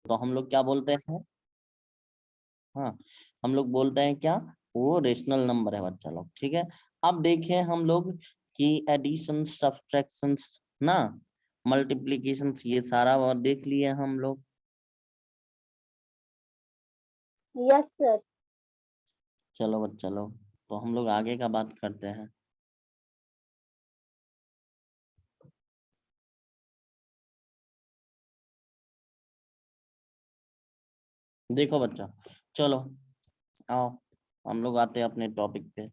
तो हम लोग क्या बोलते हैं, हाँ हम लोग बोलते हैं क्या, वो रेशनल नंबर है बच्चा लोग। ठीक है, अब देखें हम लोग कि एडिशन, सब्ट्रैक्शन ना, मल्टीप्लीकेशन, ये सारा और देख लिए हम लोग। Yes sir. चलो बच्चा लोग, तो हम लोग आगे का बात करते हैं। देखो बच्चा, चलो आओ हम लोग आते हैं अपने टॉपिक पे।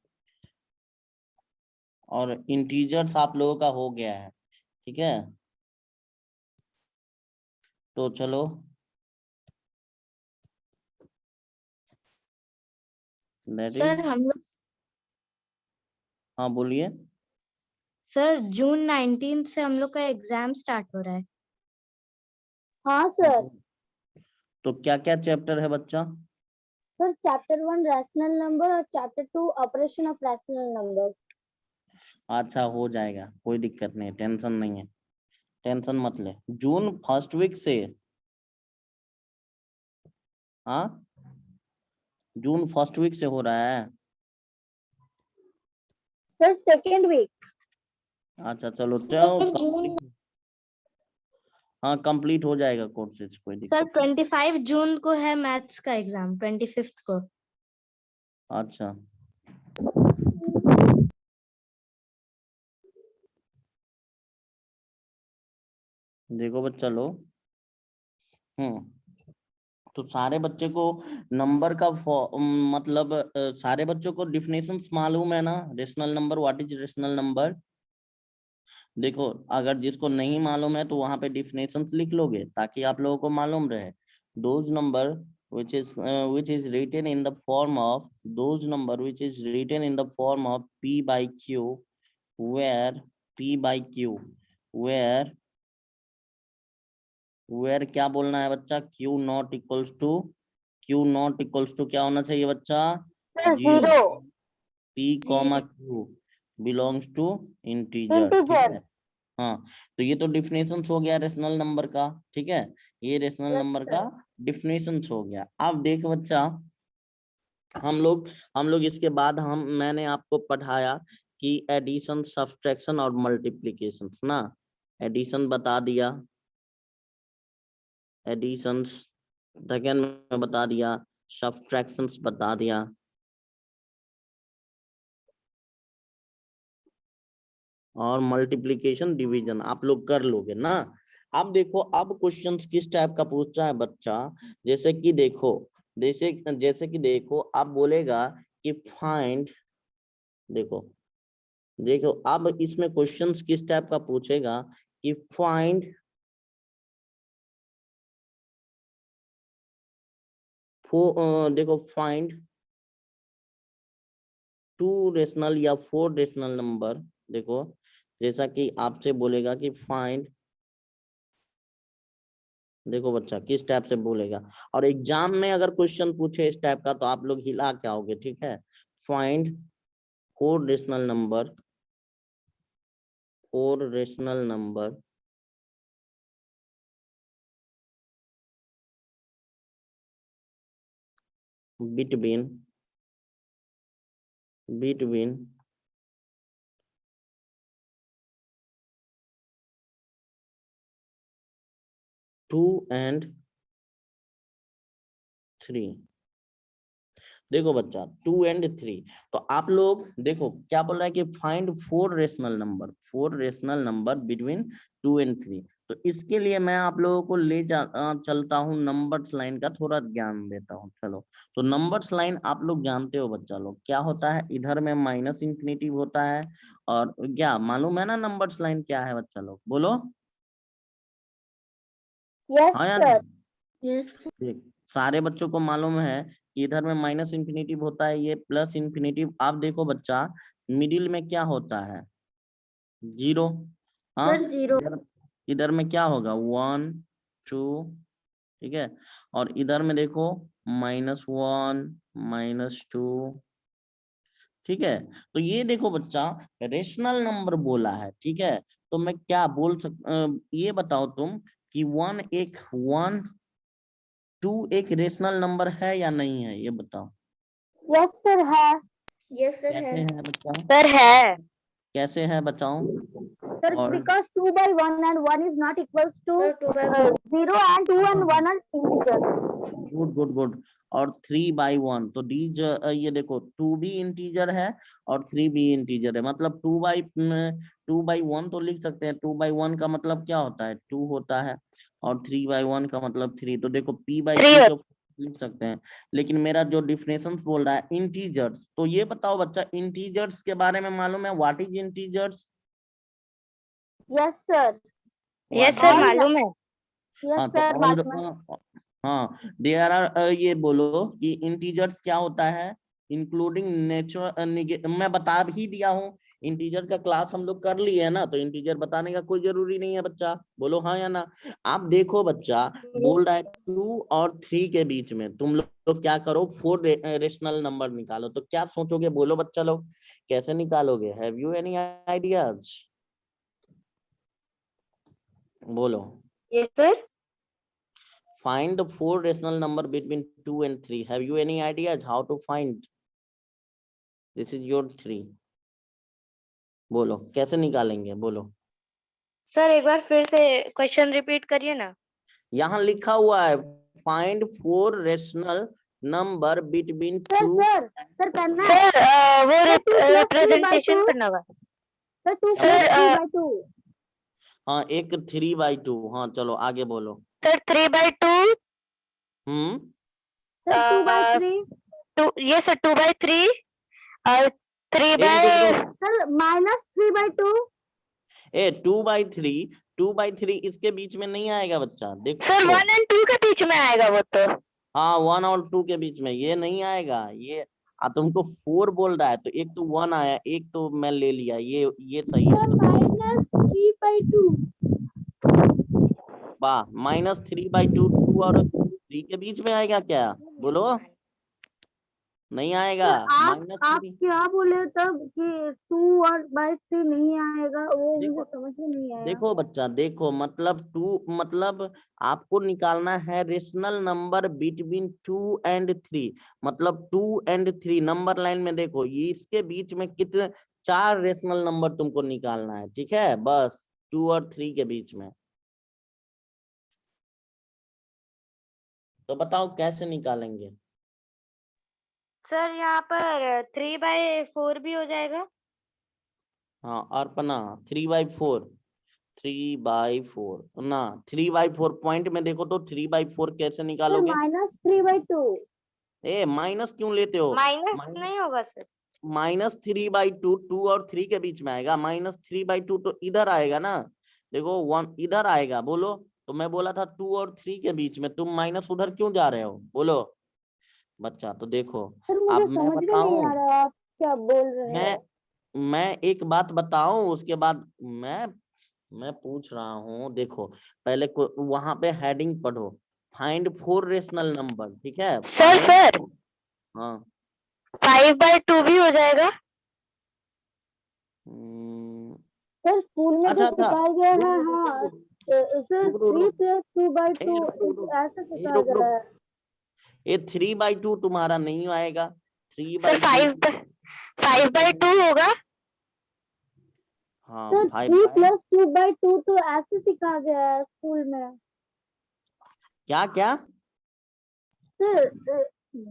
और इंटीजर्स आप लोगों का हो गया है, ठीक है, तो चलो दैट सर इज, हम लोग, हाँ बोलिए। सर जून 19 से हम लोग का एग्जाम स्टार्ट हो रहा है। हाँ सर। तो क्या क्या चैप्टर है बच्चा? सर चैप्टर 1 रैशनल नंबर और chapter 2 operation of rational number. अच्छा हो जाएगा, कोई दिक्कत नहीं, टेंशन नहीं है, टेंशन मत ले। जून फर्स्ट वीक से, हाँ जून फर्स्ट वीक से हो रहा है। Sir second week. अच्छा चलो चलो, हाँ कंप्लीट हो जाएगा कोर्सेज, कोई सर दिक्कत नहीं। 25 जून को है मैथ्स का एग्जाम, 25 को। अच्छा देखो बच्चा लो, तो सारे बच्चे को नंबर का मतलब सारे बच्चों को डिफिनेशंस मालूम है ना, rational number, what is rational number. देखो अगर जिसको नहीं मालूम है तो वहां पे डिफिनेशंस लिख लोगे ताकि आप लोगों को मालूम रहे। Those number which is written in the form of, those number which is written in the form of p by q, where p by q, where क्या बोलना है बच्चा, q not equals to, q not equals to क्या होना चाहिए बच्चा, sir zero. Zero. p comma q belongs to integer, ठीक integer. है। हाँ तो ये तो डिफिनेशन हो गया रेशनल नंबर का, ठीक है, ये रेशनल यस नंबर का सर। डिफिनेशन हो गया। अब देख बच्चा, हम लोग इसके बाद मैंने आपको पढ़ाया कि एडिशन, सब्ट्रैक्शन और मल्टीप्लिकेशन ना, एडिशन बता दिया, एडिशंस सेकेंड में बता दिया, सब्ट्रैक्शंस बता दिया, और मल्टीप्लिकेशन डिवीजन आप लोग कर लोगे ना। अब देखो, अब क्वेश्चंस किस टाइप का पूछ रहा है बच्चा, जैसे कि देखो, जैसे जैसे कि देखो आप बोलेगा कि फाइंड, देखो देखो अब इसमें क्वेश्चंस किस टाइप का पूछेगा कि फाइंड देखो फाइंड टू रेशनल या फोर रेशनल नंबर। देखो जैसा कि आपसे बोलेगा कि फाइंड, देखो बच्चा किस टाइप से बोलेगा, और एग्जाम में अगर क्वेश्चन पूछे इस टाइप का तो आप लोग हिला के आओगे, ठीक है। Find four rational number, four rational number between, between 2 and 3। देखो बच्चा 2 and 3, तो आप लोग देखो क्या बोल रहा है कि find four rational number, four rational number between 2 and 3। तो इसके लिए मैं आप लोगों को चलता हूँ नंबर्स लाइन का थोड़ा ज्ञान देता हूँ। चलो तो नंबर्स लाइन आप लोग जानते हो बच्चा लोग, क्या होता है, इधर में माइनस इंफिनिटी होता है, और क्या मालूम है ना नंबर्स लाइन क्या है बच्चा लोग, बोलो। यस हाँ या सर। नहीं, यस। देख सारे बच्चों को मालूम है कि इधर में माइनस इंफिनिटिव होता है, ये प्लस इंफिनिटिव। आप देखो बच्चा, मिडिल में क्या होता है, जीरो। हाँ सर जीरो। इधर, इधर में क्या होगा, 1 2, ठीक है, और इधर में देखो -1 -2, ठीक है। तो ये देखो बच्चा रेशनल नंबर बोला है, ठीक है। तो मैं क्या बोल ये बताओ तुम कि वन एक वन 2 एक रेशनल नंबर है या नहीं है, ये बताओ। यस सर है। यस सर कैसे है। है बच्चा, सर है कैसे है बताओ। सर, और because 2 by 1 and 1 is not equals to sir 2 by 1 0 and 2 and 1 are integer. Good good good. और 3/1 तो डीज ये देखो 2 भी इंटीजर है और 3 भी इंटीजर है, मतलब 2/1 तो लिख सकते हैं। 2/1 का मतलब क्या होता है, 2 होता है, और 3/1 का मतलब 3। तो देखो p/2 को लिख सकते हैं। लेकिन मेरा जो डिफिनेशन बोल रहा है इंटीजर्स, तो ये बताओ बच्चा, इंटीजर्स के बारे में मालूम है, what is integers. Yes sir. What sir is- मालूम है। हाँ यस तो सर और हाँ देयर आर ये बोलो कि इंटीजर्स क्या होता है, इंक्लूडिंग नेचुरल। मैं बता भी दिया हूँ, इंटीजर का क्लास हम लोग कर लिए है ना, तो इंटीजर बताने का कोई जरूरी नहीं है बच्चा, बोलो हाँ या ना। आप देखो बच्चा बोल रहा है 2 और 3 के बीच में तुम लोग क्या करो, 4 रेशनल नंबर निकालो। तो क्या सोचोगे, बोलो बच्चा लोग कैसे निकालोगे, हैव यू एनी आइडियाज, बोलो। Yes sir. Find the 4 rational number between 2 and 3. Have you any ideas how to find? This is your 3. बोलो कैसे निकालेंगे, बोलो। सर एक बार फिर से क्वेश्चन रिपीट करिए ना। यहाँ लिखा हुआ है find 4 rational number between 2। Sir करना है। सर वो रिप्रेजेंटेशन करना होगा। सर 2 हाँ एक 3/2। हाँ चलो आगे बोलो। सर 3/2। हम्म सर 2/3। ये सर 2/3 और 3 एक बाय रुको, सर -3/2। 2/3, 2/3 इसके बीच में नहीं आएगा बच्चा, देखो सर 1 और 2 के बीच में आएगा वो तो। हाँ 1 और 2 के बीच में ये नहीं आएगा, ये तुमको 4 बोल रहा है, तो एक तो 1 आया, एक तो मैं ले लिया, ये सही है। तो -3/2। वाह, -3/2 2 और 3 के बीच में आएगा क्या, बोलो नहीं आएगा। आप -3 क्या बोले तब कि 2 और 3 नहीं आएगा, वो मुझे समझ में नहीं आया। देखो बच्चा, देखो मतलब 2 मतलब आपको निकालना है रेशनल नंबर बिटवीन 2 एंड 3, मतलब 2 एंड 3 नंबर लाइन में देखो, ये इसके बीच में कितने 4 रेशनल नंबर तुमको निकालना है, ठीक है, बस 2 और 3 के बीच में। तो बताओ कैसे निकालेंगे। सर यहाँ पर 3/4 भी हो जाएगा। हाँ अर्पणा 3/4, 3/4 ना, 3/4 पॉइंट में देखो तो 3/4 कैसे निकालोगे। -3/2। ए माइनस क्यों लेते हो, माइनस नहीं होगा सर। -3/2 2 और 3 के बीच में आएगा, -3/2 तो इधर आएगा ना, देखो 1 इधर आएगा, बोलो। तो मैं बोला था 2 और 3 के बीच में, तुम माइनस उधर क्यों जा रहे हो, बोलो बच्चा। तो देखो अब मैं बताऊं, आप क्या बोल रहे मैं एक बात बताऊं, उसके बाद मैं पूछ रहा हूँ, देखो पहले वहां पे हेडिंग पढ़ो, फाइंड 4 रेशनल नंबर, ठीक है। सर हाँ 5/2 भी हो जाएगा। सर स्कूल में अच्छा तो सिखाया गया है। हाँ सर रुक, रुक, 3 रुक, + 2/2 रुक, ऐसा सिखाया रुक, गया है। ये 3/2 तुम्हारा नहीं आएगा, सर 3/2 5/2 होगा। हाँ सर 5 3 + 2/2 तो ऐसे सिखाया गया है स्कूल में। क्या क्या सर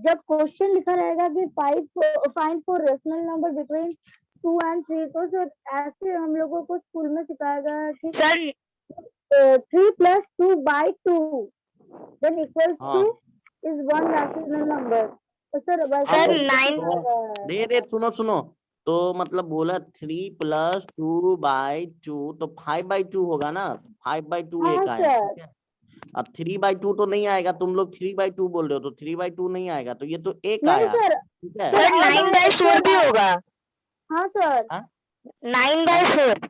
जब क्वेश्चन लिखा रहेगा कि find 4 rational number between 2 and 3, तो सर ऐसे हम लोगों को स्कूल में सिखाया गया है कि सर 3 + 2/2 then equals हाँ to is one rational number। तो सर सर 9 रे सुनो सुनो, तो मतलब बोला 3 + 2/2 तो 5/2 होगा ना, 5/2 हाँ एक आया, सर। ठीक है। अब 3/2 तो नहीं आएगा, तुम लोग 3/2 बोल रहे हो, तो 3/2 नहीं आएगा, तो ये तो एक नहीं आया, सर, ठीक है। सर 9/4 भी होगा। हाँ सर हाँ? 9/4।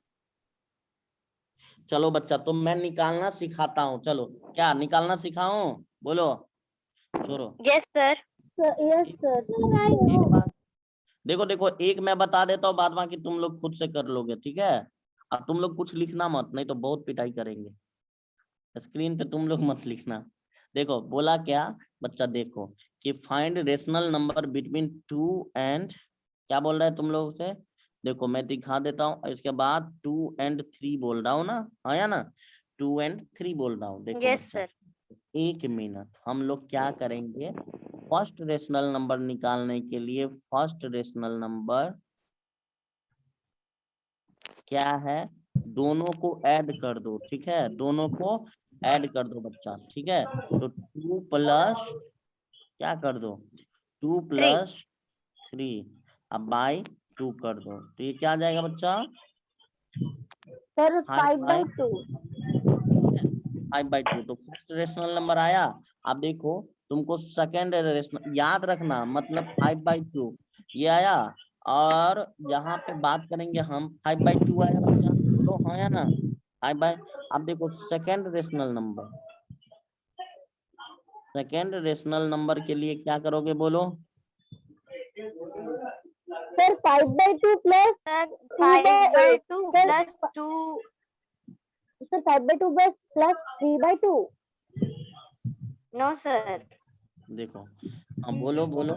चलो बच्चा, तो मैं निकालना सिखाता हूँ, चलो क्या निकालना सिखाऊं, बोलो छोड़ो। Yes sir. Yes sir. एक बार देखो देखो, एक मैं बता देता हूँ, बाद बाकी तुम लोग खुद से कर लोगे, ठीक है। अब तुम लोग कुछ लिखना मत, नहीं तो बहुत पिटाई करेंगे, स्क्रीन पे तुम लोग मत लिखना। देखो बोला क्या बच्चा, देखो कि find rational number between 2 and, क्या बोल रहा है तुम लोगों से, देखो मैं दिखा देता हूँ, इसके बाद 2 एंड 3 बोल रहा हूँ ना, हाँ या ना, 2 एंड 3 बोल रहा हूँ। देखो यस बच्चा, सर। 1 मिनट हम लोग क्या करेंगे, फर्स्ट रेशनल नंबर निकालने के लिए फर्स्ट रेशनल नंबर क्या है, दोनों को ऐड कर दो, ठीक है, दोनों को ऐड कर दो बच्चा, ठीक है। तो 2 प्लस क्या कर दो, 2 प्लस 3 अब बाई 2 कर दो, तो ये क्या आ जाएगा बच्चा, सर 5/2। 5/2। 5/2 तो फर्स्ट रेशनल नंबर आया। अब देखो तुमको सेकेंड रेशनल याद रखना, मतलब 5/2 ये आया, और यहाँ पे बात करेंगे हम 5/2 आया बच्चा, बोलो हाँ या ना, 5/, अब देखो second rational number, second rational number के लिए क्या करोगे बोलो, sir 5/2 plus 5/2 plus 2, sir 5/2 plus 3/2। No sir. देखो हाँ बोलो बोलो,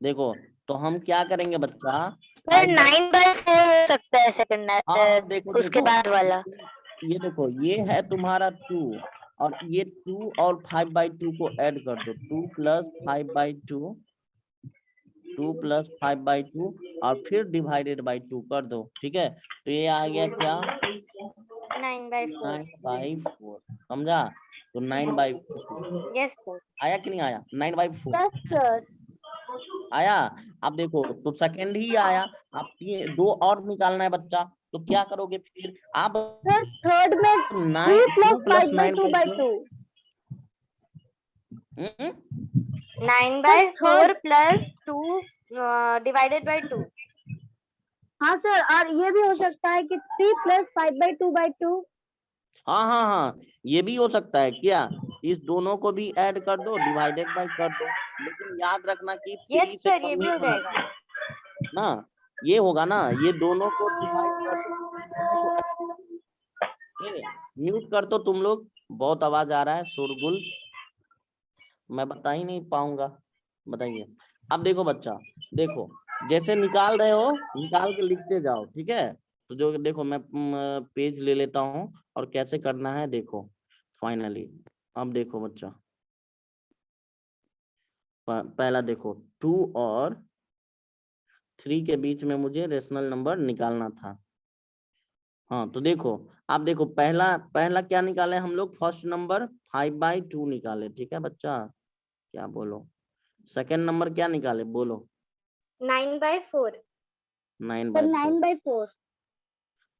देखो तो हम क्या करेंगे बच्चा, सर 9/4 हो सकता है सेकंड, हाँ देखो उसके देखो बाद वाला। ये देखो ये है तुम्हारा 2, और ये 2 और 5/2 को ऐड कर दो, 2 प्लस 5/2, 2 प्लस 5/2 और फिर डिवाइडेड बाई 2 कर दो, ठीक है। तो ये आ गया क्या, 9/4। 9/4, समझा, तो 9/4 यस सर। आया कि नहीं आया, 9/4 यस सर। आया। अब देखो तो सेकंड ही आया, अब 2 और निकालना है बच्चा, तो क्या करोगे फिर आप, सर थर्ड में 9 3 2 plus plus 5/2/2। 9/2 9/4 plus 2 divided by 2। हाँ सर, और ये भी हो सकता है कि 3 प्लस 5/2/2। हाँ हाँ हाँ, ये भी हो सकता है क्या, इस दोनों को भी ऐड कर दो, डिवाइडेड बाय कर दो, लेकिन याद रखना कि यस 3 से सर, ये कम भी ही हो होना जाएगा। चाहिए ना, ये होगा ना, ये दोनों को डिवाइड कर दो, ये दोनों को म्यूट कर दो तुम लोग, बहुत आवाज आ रहा है, शोरगुल, मैं बता ही नहीं पाऊंगा, बताइए। अब देखो बच्चा, देखो जैसे निकाल रहे हो निकाल के लिखते जाओ, ठीक है। तो जो देखो मैं पेज ले लेता हूँ और कैसे करना है देखो, फाइनली अब देखो बच्चा, पहला देखो 2 और 3 के बीच में मुझे रेशनल नंबर निकालना था। हाँ तो देखो, आप देखो पहला पहला क्या निकाले हम लोग, फर्स्ट नंबर 5/2 निकाले, ठीक है बच्चा, क्या बोलो, सेकंड नंबर क्या निकाले बोलो, 9/4। 9/4। 9/4।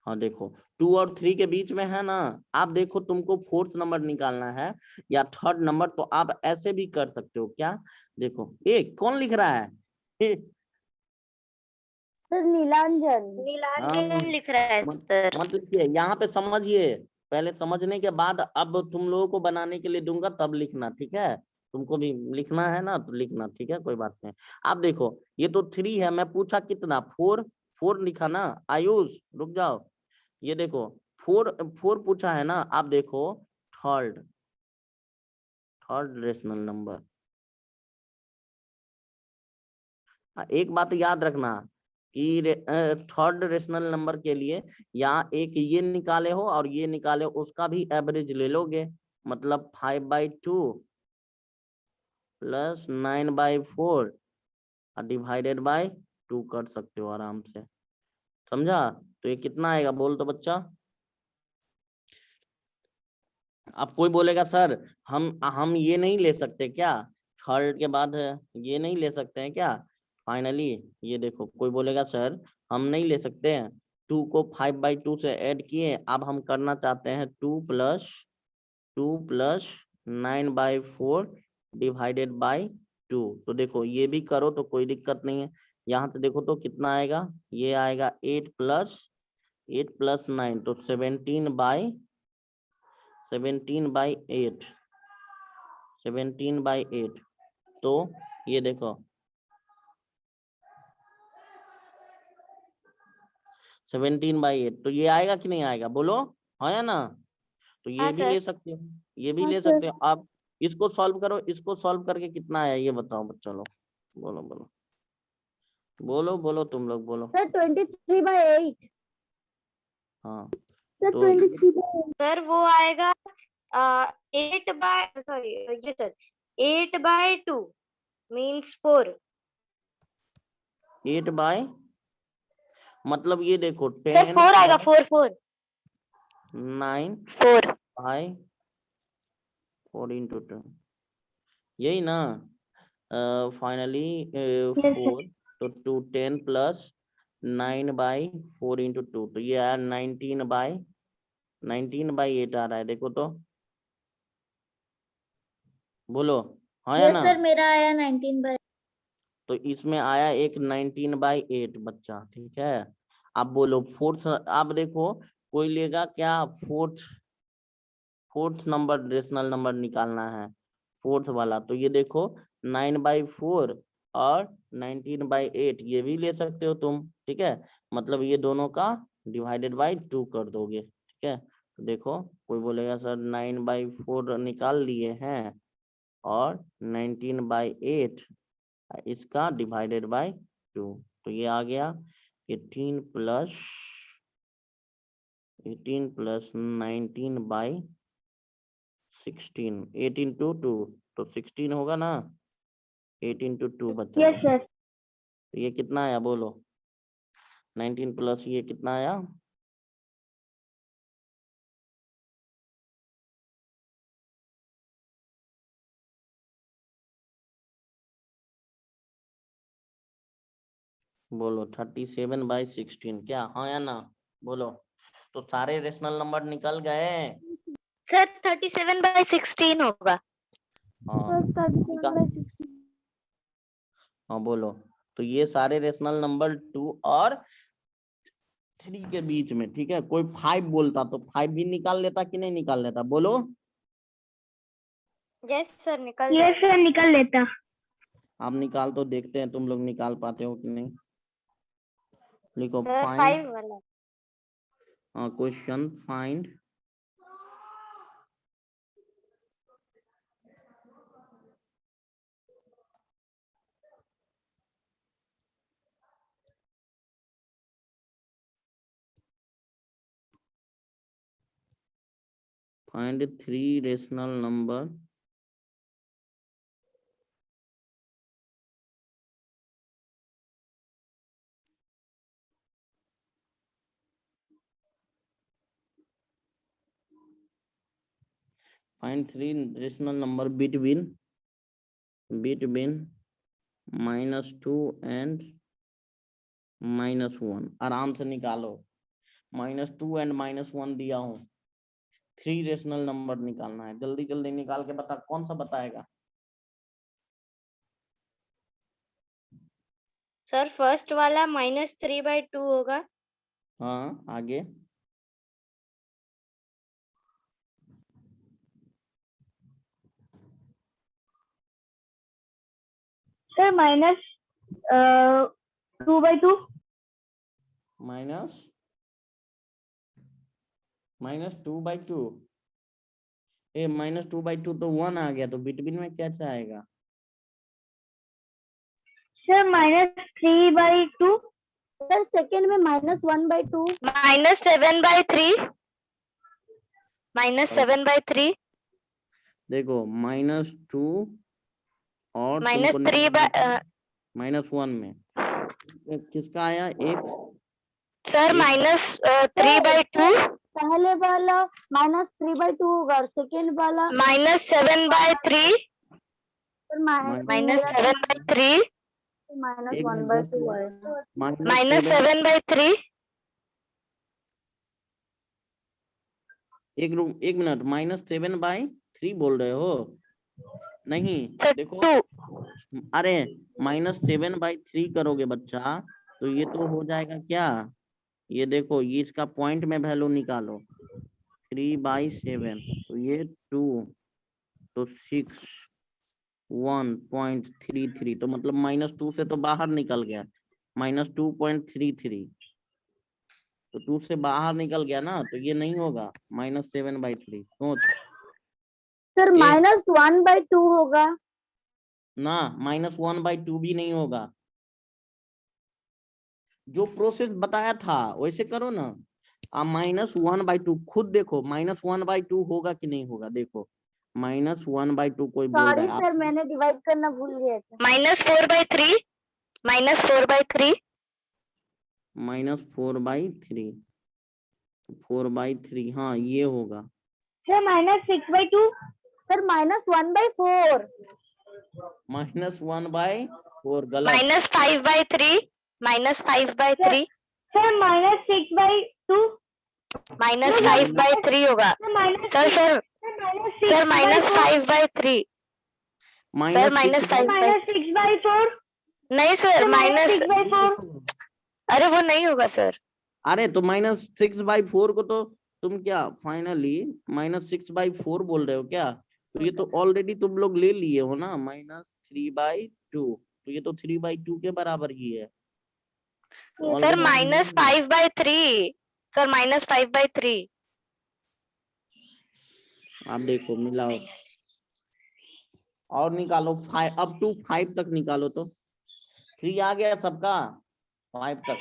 हाँ देखो 2 और 3 के बीच में है ना, आप देखो तुमको फोर्थ नंबर निकालना है या थर्ड नंबर, तो आप ऐसे भी कर सकते हो, क्या देखो, कौन लिख रहा है सर नीलांजन। नीलांजन लिख रहा है सर। मत लिखिए, यहाँ पे समझिए, पहले समझने के बाद अब तुम लोगों को बनाने के लिए दूंगा तब लिखना, ठीक है, तुमको भी लिखना है ना तो लिखना, ठीक है, कोई बात नहीं। आप देखो ये तो 3 है, मैं पूछा कितना, 4, 4 लिखा ना, आयुष रुक जाओ, ये देखो 4 4 पूछा है ना, आप देखो थर्ड, थर्ड रेशनल नंबर, एक बात याद रखना कि थर्ड रेशनल नंबर के लिए यहाँ एक ये निकाले हो और ये निकाले हो, उसका भी एवरेज ले लोगे, मतलब 5/2 प्लस 9/4 डिवाइडेड बाय 2 कर सकते हो आराम से, समझा। तो ये कितना आएगा बोल तो बच्चा, अब कोई बोलेगा सर हम ये नहीं ले सकते क्या, थर्ड के बाद ये नहीं ले सकते हैं क्या, फाइनली ये देखो कोई बोलेगा सर हम नहीं ले सकते हैं, 2 को 5/2 से ऐड किए, अब हम करना चाहते हैं 2 प्लस 9/4 डिवाइडेड बाय 2, तो देखो ये भी करो तो कोई दिक्कत नहीं है, यहाँ से देखो तो कितना आएगा, ये आएगा 8 प्लस 9 तो 17/8, 17/8 तो ये देखो 17/8, तो ये आएगा कि नहीं आएगा बोलो, है ना? तो ये हाँ, भी सर। ले सकते हो, ये भी हाँ, ले सर। सकते हो आप। इसको सॉल्व करो, इसको सॉल्व करके कितना आया ये बताओ बच्चा लोग। बोलो बोलो बोलो बोलो, तुम लोग बोलो। सर 23/8। हाँ सर तो 23/8 सर वो आएगा 8/2 मीन्स 4। 8/, मतलब ये देखो सर 10 4 आएगा, + 4 9 4। बाई 4 × 2, यही ना? फाइनली 4, तो 2 10 + 9/4 × 2, तो ये आया 19/8 आ रहा है, देखो तो, बोलो। हाँ या यस ना? सर, मेरा आया 19/8। तो इसमें आया एक 19/8 बच्चा, ठीक है। अब बोलो फोर्थ, अब देखो कोई लेगा क्या फोर्थ नंबर, रेशनल नंबर निकालना है, फोर्थ वाला। तो ये देखो 9/4 और 19/8 ये भी ले सकते हो तुम, ठीक है। मतलब ये दोनों का /2 कर दोगे, ठीक है। तो देखो कोई बोलेगा सर 9/4 निकाल लिए हैं और 19/8 इसका /2, तो ये आ गया 18 + 19/16, 8 × 2, तो 16 होगा ना, 8 × 2 बच्चा यस लोग। सर। तो ये कितना आया बोलो, 19 + ये कितना आया, बोलो 37/16, क्या हाँ या ना? बोलो। तो सारे रेशनल नंबर निकल गए। सर 37/16 होगा। हाँ निकाल, 37/16। हाँ बोलो। तो ये सारे रेशनल नंबर 2 और 3 के बीच में, ठीक है। कोई 5 बोलता तो 5 भी निकाल लेता कि नहीं निकाल लेता, बोलो। यस सर, निकल लेता। आप निकाल तो देखते हैं तुम लोग निकाल पाते हो कि नहीं। लिखो सर फाइंड, 5 वाला। Question find find 3 rational number find 3 rational number between -2 and -1। आराम से निकालो, -2 and -1 दिया हूँ, 3 रेशनल नंबर निकालना है, जल्दी जल्दी निकाल के बता, कौन सा बताएगा। सर फर्स्ट वाला -3/2 होगा। हाँ आगे, सर -2/2। -2/2, ए -2/2 तो 1 आ गया, तो बिटवीन में कैसे आएगा। सर -3/2। सर सेकंड में -1/2। -7/3। -7/3। देखो -2 और तुमको -1 में किसका आया एक, सर एक -3/2। पहले वाला -3/2 होगा और सेकंड वाला -7/3। -7/3। एक मिनट बस, -1/2 है। -7, -7/3। एक मिनट, -7/3 बोल रहे हो? नहीं देखो, 2। अरे -7/3 करोगे बच्चा तो ये तो हो जाएगा क्या, ये देखो ये इसका पॉइंट में वैल्यू निकालो, 3/7, तो ये 2, तो 6 1.33, तो मतलब -2 से तो बाहर निकल गया, -2.33, तो 2 से बाहर निकल गया ना, तो ये नहीं होगा -7/3। सोच सर ए, -1/2 होगा ना, -1/2 भी नहीं होगा। जो प्रोसेस बताया था वैसे करो ना। आप -1/2 खुद देखो, -1/2 होगा कि नहीं होगा। देखो -1/2 कोई बोल रहा सॉरी है आप सर मैंने डिवाइड करना भूल गया था -4/3 -4/3 -4/3 4/3 हाँ ये होगा। सर -6/2 सर -1/4 -1/4 गलत। -5/3 -5/3 सर -6/2 -5/3 होगा। सर सर सर -5/3 सर -6/4 नहीं सर -6/4 अरे वो नहीं होगा सर। अरे तो -6/4 को तो तुम क्या फाइनली -6/4 बोल रहे हो क्या? तो ये तो ऑलरेडी तुम लोग ले लिए हो ना, -3/2, तो ये तो 3/2 के बराबर ही है। तो सर already -5/3 सर -5/3 आप देखो मिलाओ और निकालो, 5 अप टू 5 तक निकालो। तो 3 आ गया सबका, 5 तक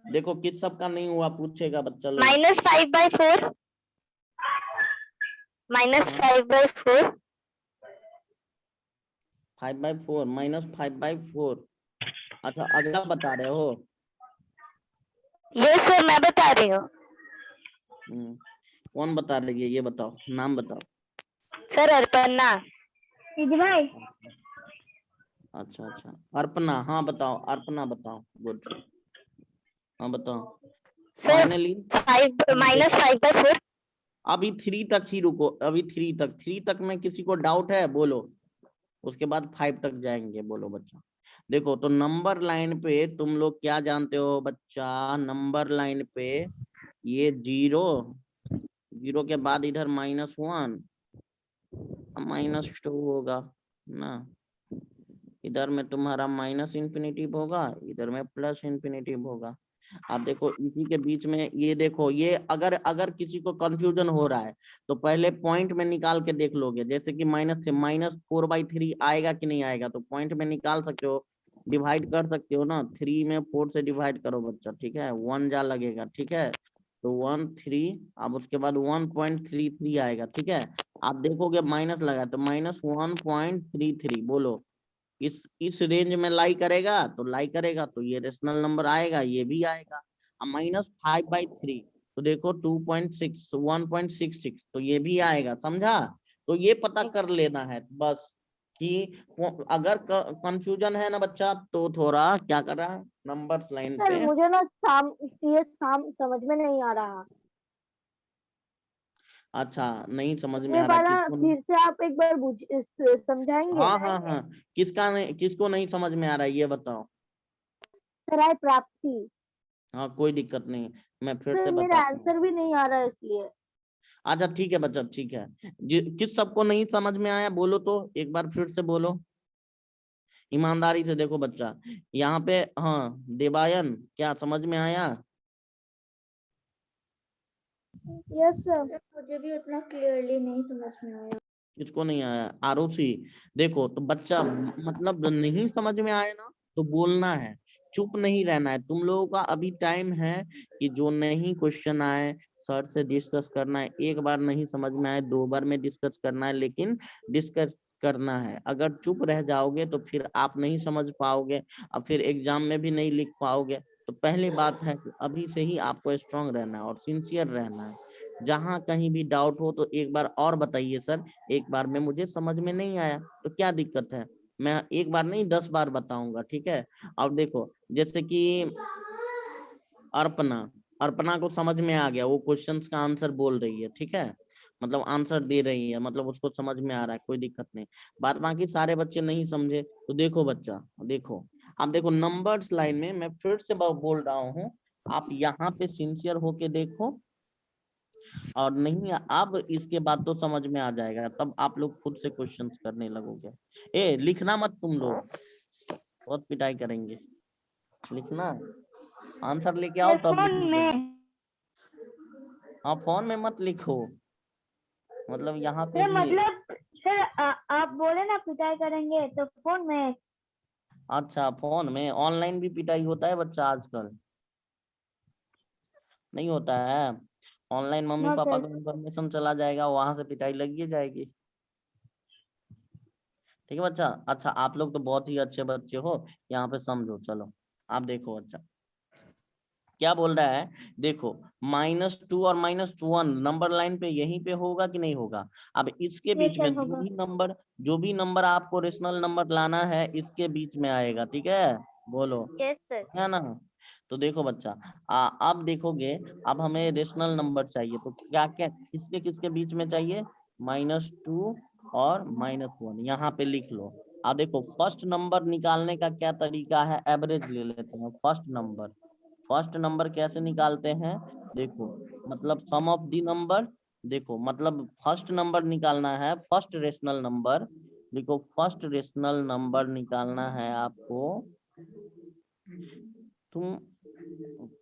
देखो किस सबका नहीं हुआ, पूछेगा बच्चा लोग। -5/4 -5/4 5/4 -5/4। अच्छा अगला बता रहे हो? ये सर मैं बता रही हूँ। कौन बता रही है ये बताओ, नाम बताओ। सर अर्पणा। भाई अच्छा अर्पणा, हाँ बताओ अर्पणा बताओ। गुड, हाँ बताओ सर फाइनली। -5/4 अभी 3 तक ही रुको, अभी 3 तक में किसी को डाउट है बोलो, उसके बाद 5 तक जाएंगे। बोलो बच्चा। देखो तो नंबर लाइन पे तुम लोग क्या जानते हो बच्चा, नंबर लाइन पे ये 0 के बाद इधर -1 -2 होगा ना, इधर में तुम्हारा -इंफिनिटी होगा, इधर में +इंफिनिटी होगा। आप देखो इसी के बीच में ये देखो, ये अगर किसी को कंफ्यूजन हो रहा है तो पहले पॉइंट में निकाल के देख लोगे, जैसे कि माइनस से -4/3 आएगा कि नहीं आएगा, तो पॉइंट में निकाल सकते हो, डिवाइड कर सकते हो ना। 3 में 4 से डिवाइड करो बच्चा, ठीक है, 1 जा लगेगा, ठीक है, तो 1 3, अब उसके बाद 1.33 आएगा, ठीक है। आप देखोगे माइनस लगा तो -1.33, बोलो इस रेंज में लाई करेगा, तो लाई करेगा तो ये रेशनल नंबर आएगा, ये भी आएगा। अब -5/3 तो देखो 2.6 1.66, तो ये भी आएगा, समझा। तो ये पता कर लेना है बस कि अगर कंफ्यूजन है ना बच्चा, तो थोड़ा क्या कर रहा है नंबर्स लाइन सर पे। मुझे ना समझ में नहीं आ रहा। अच्छा नहीं समझ में ये आ रहा, वाला किसको नहीं? फिर से आप एक बार समझाएंगे? हाँ किसको नहीं समझ में आ रहा है ये बताओ। सराय प्राप्ति हाँ कोई दिक्कत नहीं, मैं फिर से सर मेरा बताता हूँ। आंसर भी नहीं आ रहा है इसलिए। अच्छा ठीक है बच्चा, ठीक है। किस सबको नहीं समझ में आया बोलो तो, एक बार फिर से बोलो ईमानदारी से। देखो बच्चा यहाँ पे, हाँ देवायन क्या समझ में आया? Yes sir. मुझे भी उतना क्लियरली नहीं समझ में आया। किसको नहीं आया? आरोसी। देखो तो बच्चा मतलब नहीं समझ में आए ना तो बोलना है, चुप नहीं रहना है। तुम लोगों का अभी टाइम है कि जो नहीं क्वेश्चन आए सर से डिस्कस करना है। एक बार नहीं समझ में आए 2 बार में डिस्कस करना है, लेकिन डिस्कस करना है। अगर चुप रह जाओगे तो फिर आप नहीं समझ पाओगे और फिर एग्जाम में भी नहीं लिख पाओगे। तो पहली बात है कि अभी से ही आपको स्ट्रांग रहना है और सिंसियर रहना है। जहां कहीं भी डाउट हो तो एक बार और बताइए सर, एक बार में मुझे समझ में नहीं आया तो क्या दिक्कत है, मैं एक बार नहीं 10 बार बताऊंगा, ठीक है। अब देखो जैसे कि अर्पणा, अर्पणा को समझ में आ गया, वो क्वेश्चंस का आंसर बोल रही है, ठीक है, मतलब आंसर दे रही है, मतलब उसको समझ में आ रहा है, कोई दिक्कत नहीं। बात बाकी सारे बच्चे नहीं समझे तो देखो बच्चा, देखो आप देखो नंबर्स लाइन में मैं फिर से बोल रहा हूँ, आप यहाँ पे सिंसियर होके देखो, और नहीं अब इसके बाद तो समझ में आ जाएगा, तब आप लोग खुद से क्वेश्चंस करने लगोगे। ए लिखना मत तुम लोग, बहुत पिटाई करेंगे। लिखना, आंसर लेके आओ तब फोन लिखना। में। हाँ फोन में मत लिखो, मतलब यहाँ पे सर भी। मतलब सर आप बोले ना पिटाई करेंगे तो फोन में। अच्छा फोन में, ऑनलाइन भी पिटाई होता है बच्चा आजकल, नहीं होता है। ऑनलाइन मम्मी नो पापा सर। को इन्फॉर्मेशन चला जाएगा, वहां से पिटाई लगी जाएगी। ठीक है बच्चा। अच्छा आप लोग तो बहुत ही अच्छे बच्चे हो, यहाँ पे समझो। चलो आप देखो बच्चा क्या बोल रहा है, देखो -2 और -1 नंबर लाइन पे यहीं पे होगा कि नहीं होगा। अब इसके यस बीच में सर होगा। जो भी नंबर आपको रेशनल नंबर लाना है इसके बीच में आएगा, ठीक है, बोलो यस सर। है ना। तो देखो बच्चा, अब देखोगे, अब हमें रेशनल नंबर चाहिए, तो क्या क्या किसके किसके बीच में चाहिए, -2 और -1, यहाँ पे लिख लो। अब देखो फर्स्ट नंबर निकालने का क्या तरीका है, एवरेज ले लेते हैं। फर्स्ट नंबर कैसे निकालते हैं, देखो मतलब सम ऑफ दी नंबर, देखो मतलब फर्स्ट नंबर निकालना है, फर्स्ट रेशनल नंबर। देखो फर्स्ट रेशनल नंबर निकालना है आपको। तुम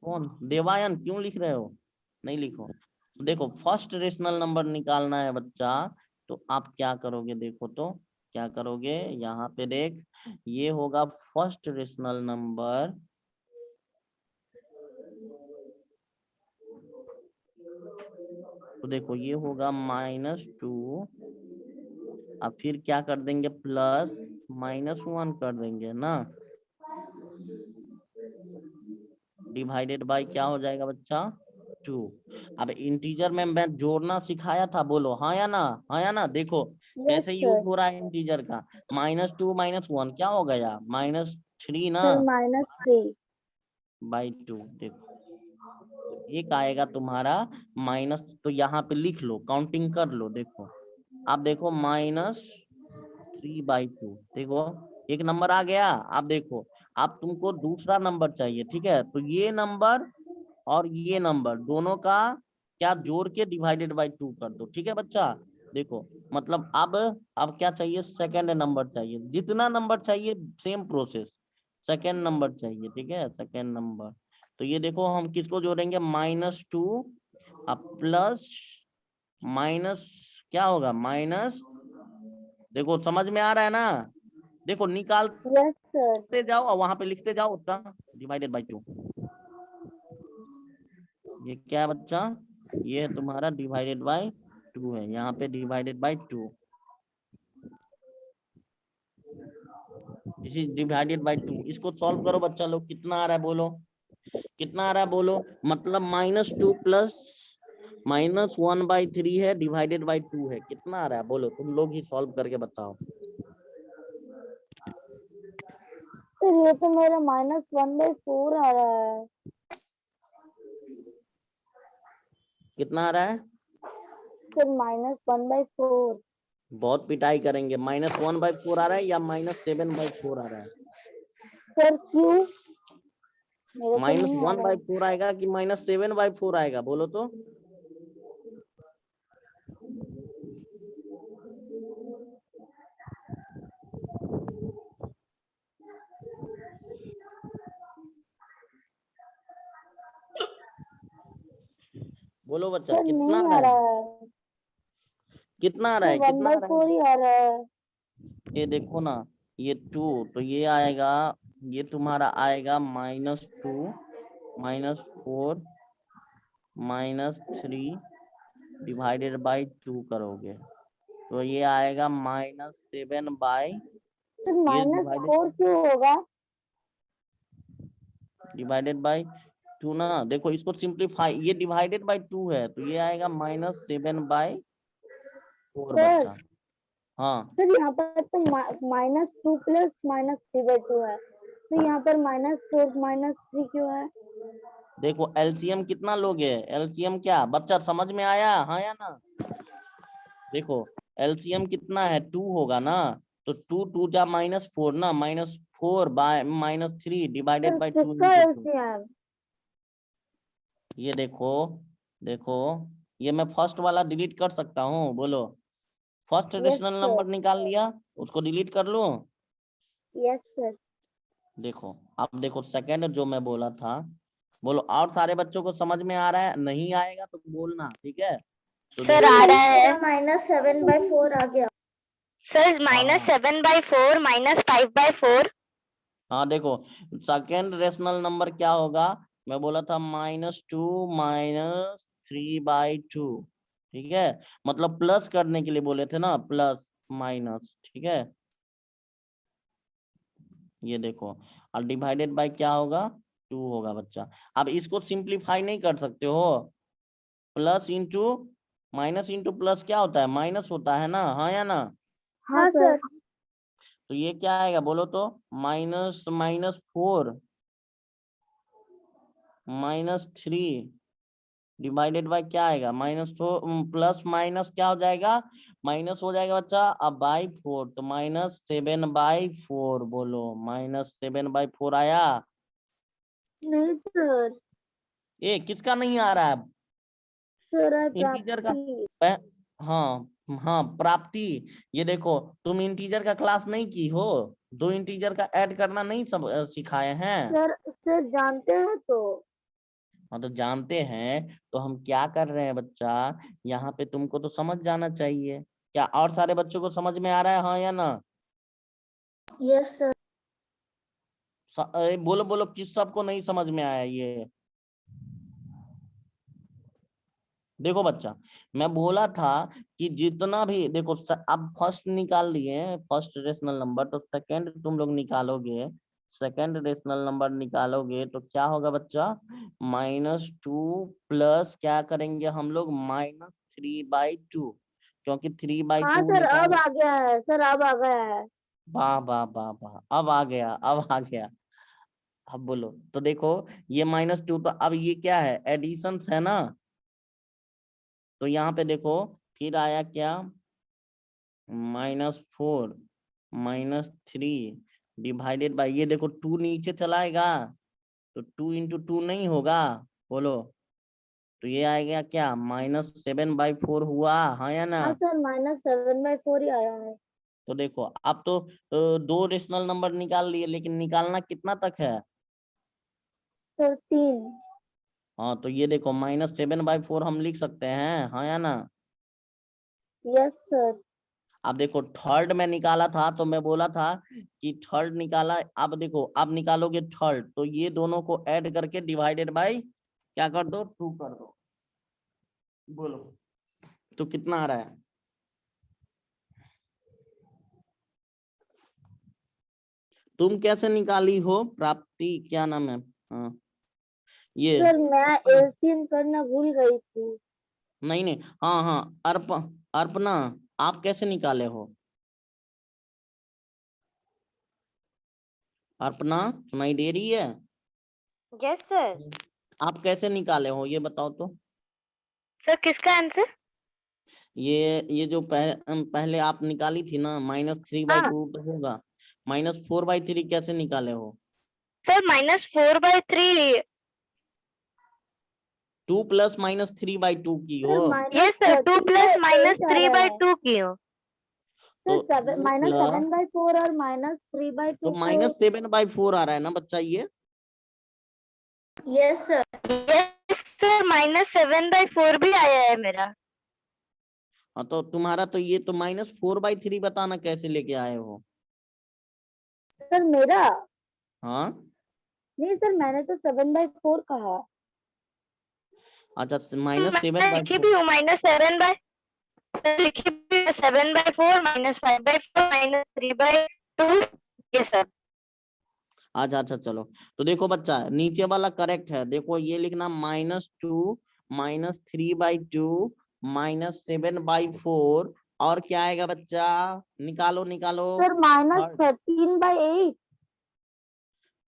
कौन देवायन क्यों लिख रहे हो, नहीं लिखो। देखो फर्स्ट रेशनल नंबर निकालना है बच्चा, तो आप क्या करोगे, देखो तो क्या करोगे, यहाँ पे देख, ये होगा फर्स्ट रेशनल नंबर। तो देखो ये होगा -2, अब फिर क्या कर देंगे, प्लस -1 कर देंगे ना, डिवाइडेड बाय क्या हो जाएगा बच्चा, 2। अब इंटीजर में मैं जोड़ना सिखाया था, बोलो हाँ या ना, हाँ या ना। देखो यस कैसे यूज सर। हो रहा है इंटीजर का, -2 -1 क्या हो गया, -3 ना, सर -3। /2। देखो तो एक आएगा तुम्हारा माइनस, तो यहाँ पे लिख लो, काउंटिंग कर लो। देखो आप देखो -3/2, देखो एक नंबर आ गया। आप देखो आप तुमको दूसरा नंबर चाहिए, ठीक है, तो ये नंबर और ये नंबर दोनों का क्या जोड़ के डिवाइडेड बाय 2 कर दो, ठीक है बच्चा। देखो मतलब अब क्या चाहिए, सेकंड नंबर चाहिए, जितना नंबर चाहिए सेम प्रोसेस, सेकंड नंबर चाहिए, ठीक है, सेकंड नंबर। तो ये देखो हम किसको जोड़ेंगे, -2 अब प्लस माइनस, क्या होगा माइनस, देखो समझ में आ रहा है ना, देखो निकालते यस सर। जाओ और वहां पे लिखते जाओ उतना, डिवाइडेड बाय 2। ये क्या है बच्चा, ये है तुम्हारा डिवाइडेड बाय 2 है, यहाँ पे डिवाइडेड बाय 2, इसी डिवाइडेड बाय 2। इसको सॉल्व करो बच्चा लोग, कितना आ रहा है बोलो, कितना आ रहा है बोलो, मतलब -2 प्लस -1/3 है, डिवाइडेड बाय 2 है, कितना आ रहा है बोलो, तुम लोग ही सॉल्व करके बताओ। सर ये तो मेरा -1/4 आ रहा है। कितना आ रहा है, सर -1/4। बहुत पिटाई करेंगे, -1/4 आ रहा है या -7/4 आ रहा है, सर क्यों, मेरे को नहीं आ रहा है। -1/4 आएगा कि -7/4 आएगा, बोलो तो। बोलो बच्चा सर कितना नहीं आ रहा आ है, रहा है। कितना आ रहा सर है, वन कितना बाई आ रहा है, फोर ही आ रहा है। ये देखो ना, ये 2, तो ये आएगा, ये तुम्हारा आएगा -2 -4 -3 डिवाइडेड बाय 2 करोगे, तो ये आएगा -7 बाय, सर ये -4 क्यों होगा। डिवाइडेड बाय 2 ना। देखो इसको सिंप्लीफाई, ये डिवाइडेड बाय 2 है, तो ये आएगा -7/4 सर बच्चा। हाँ सर यहाँ पर तो -2 प्लस -3/2 है, तो यहाँ पर -4 -3 क्यों है। देखो एलसीएम कितना लोगे, एलसीएम क्या बच्चा समझ में आया, हाँ या ना। देखो एलसीएम कितना है, 2 होगा ना, तो 2 जा -4 ना, -4 बाय -3 डिवाइडेड सर बाय 2 किसका इंटू 2। एलसीएम। ये देखो, देखो ये मैं फर्स्ट वाला डिलीट कर सकता हूँ, बोलो first yes rational sir. Number निकाल लिया, उसको डिलीट कर लूं, यस सर। देखो अब देखो सेकंड जो मैं बोला था, बोलो और सारे बच्चों को समझ में आ रहा है? नहीं आएगा तो बोलना, ठीक है? तो सर देखो आ रहा है। -7/4 आ गया। सर -7/4 -5/4। हाँ देखो, सेकेंड रेशनल नंबर क्या होगा? मैं बोला था -2 -3/2, ठीक है? मतलब प्लस करने के लिए बोले थे ना, प्लस माइनस, ठीक है? ये देखो, और डिवाइडेड बाय क्या होगा? 2 होगा बच्चा। अब इसको सिंप्लीफाई नहीं कर सकते हो? Plus into minus into plus क्या होता है? माइनस होता है ना, हाँ या ना? हाँ सर। तो ये क्या आएगा बोलो तो? -4 -3 डिवाइडेड बाय क्या आएगा? -4 प्लस माइनस क्या हो जाएगा? माइनस हो जाएगा बच्चा। अब बाई 4 तो -7/4 बोलो, -7/4 आया? नहीं सर। ए किसका नहीं आ रहा है? सर इंटीजर का। प्राप्ति। हाँ हाँ, प्राप्ति। ये देखो, तुम इंटीजर का क्लास नहीं की हो? 2 इंटीजर का ऐड करना नहीं सब सिखाए हैं? सर जानते हैं तो। हाँ तो जानते हैं तो हम क्या कर रहे हैं बच्चा? यहाँ पे तुमको तो समझ जाना चाहिए। क्या और सारे बच्चों को समझ में आ रहा है, हाँ या ना? Yes sir. बोलो बोलो, किस सबको नहीं समझ में आया ये? देखो बच्चा, मैं बोला था कि जितना भी देखो, अब फर्स्ट निकाल लिए, फर्स्ट रेशनल नंबर, तो सेकंड तुम लोग निकालोगे। सेकंड रेशनल नंबर निकालोगे तो क्या होगा बच्चा? -2 प्लस क्या करेंगे हम लोग? -3/2, क्योंकि 3/2 हाँ सर अब निकाल। आ गया है, सर अब आ गया है। वाह वाह वाह वाह, अब आ गया, अब आ गया। अब बोलो तो देखो, ये -2 तो अब ये क्या है? एडिशन है ना? तो यहाँ पे देखो, फिर आया क्या? -4 -3 डिवाइडेड बाय, ये देखो 2 नीचे चलाएगा तो 2 इंटू 2 नहीं होगा? बोलो, तो ये आएगा क्या? -7/4 हुआ, हाँ या ना? हाँ सर -7/4 ही आया है। तो देखो, अब तो 2 रेशनल नंबर निकाल लिए, लेकिन निकालना कितना तक है? सर 3। हाँ तो ये देखो, -7/4 हम लिख सकते हैं, हाँ या ना? Yes sir. अब देखो, थर्ड में निकाला था तो मैं बोला था कि थर्ड निकाला। अब देखो, अब निकालोगे थर्ड तो ये दोनों को ऐड करके डिवाइडेड बाय क्या कर दो? 2 कर दो। बोलो तो कितना आ रहा है? तुम कैसे निकाली हो प्राप्ति? क्या नाम है? हाँ ये सर मैं एलसीएम करना भूल गई थी। नहीं नहीं, हाँ हाँ, अर्पणा, आप कैसे निकाले हो? अर्पणा, सुनाई दे रही है? Yes sir. आप कैसे निकाले हो ये बताओ तो? सर किसका आंसर? ये जो पहले आप निकाली थी ना, हाँ -3/2 तो होगा। -4/3 कैसे निकाले हो? सर -4/3। 2 प्लस -3/2 की हो? सर यस सर 2 प्लस -13/8 आ रहा है। -3/2 की हो। तो सर 2 प्लस, -7/4 और तो -3/2 को। -7/4 आ रहा है ना बच्चा ये? Yes sir. यस सर -7/4 भी आया है मेरा। हाँ तो तुम्हारा तो ये तो -4/3 बताना कैसे लेके आए हो? सर मेरा हाँ नहीं सर, मैंने तो 7/4 कहा। अच्छा, मैं लिखी भी -7/4। हूँ -7/, सर लिखी भी 7/4 -5/4 -3/2। ये सब। अच्छा अच्छा, चलो। तो देखो बच्चा, नीचे वाला करेक्ट है। देखो ये लिखना -2 -3/2 -7/4, और क्या आएगा बच्चा? निकालो निकालो। सर -13/8।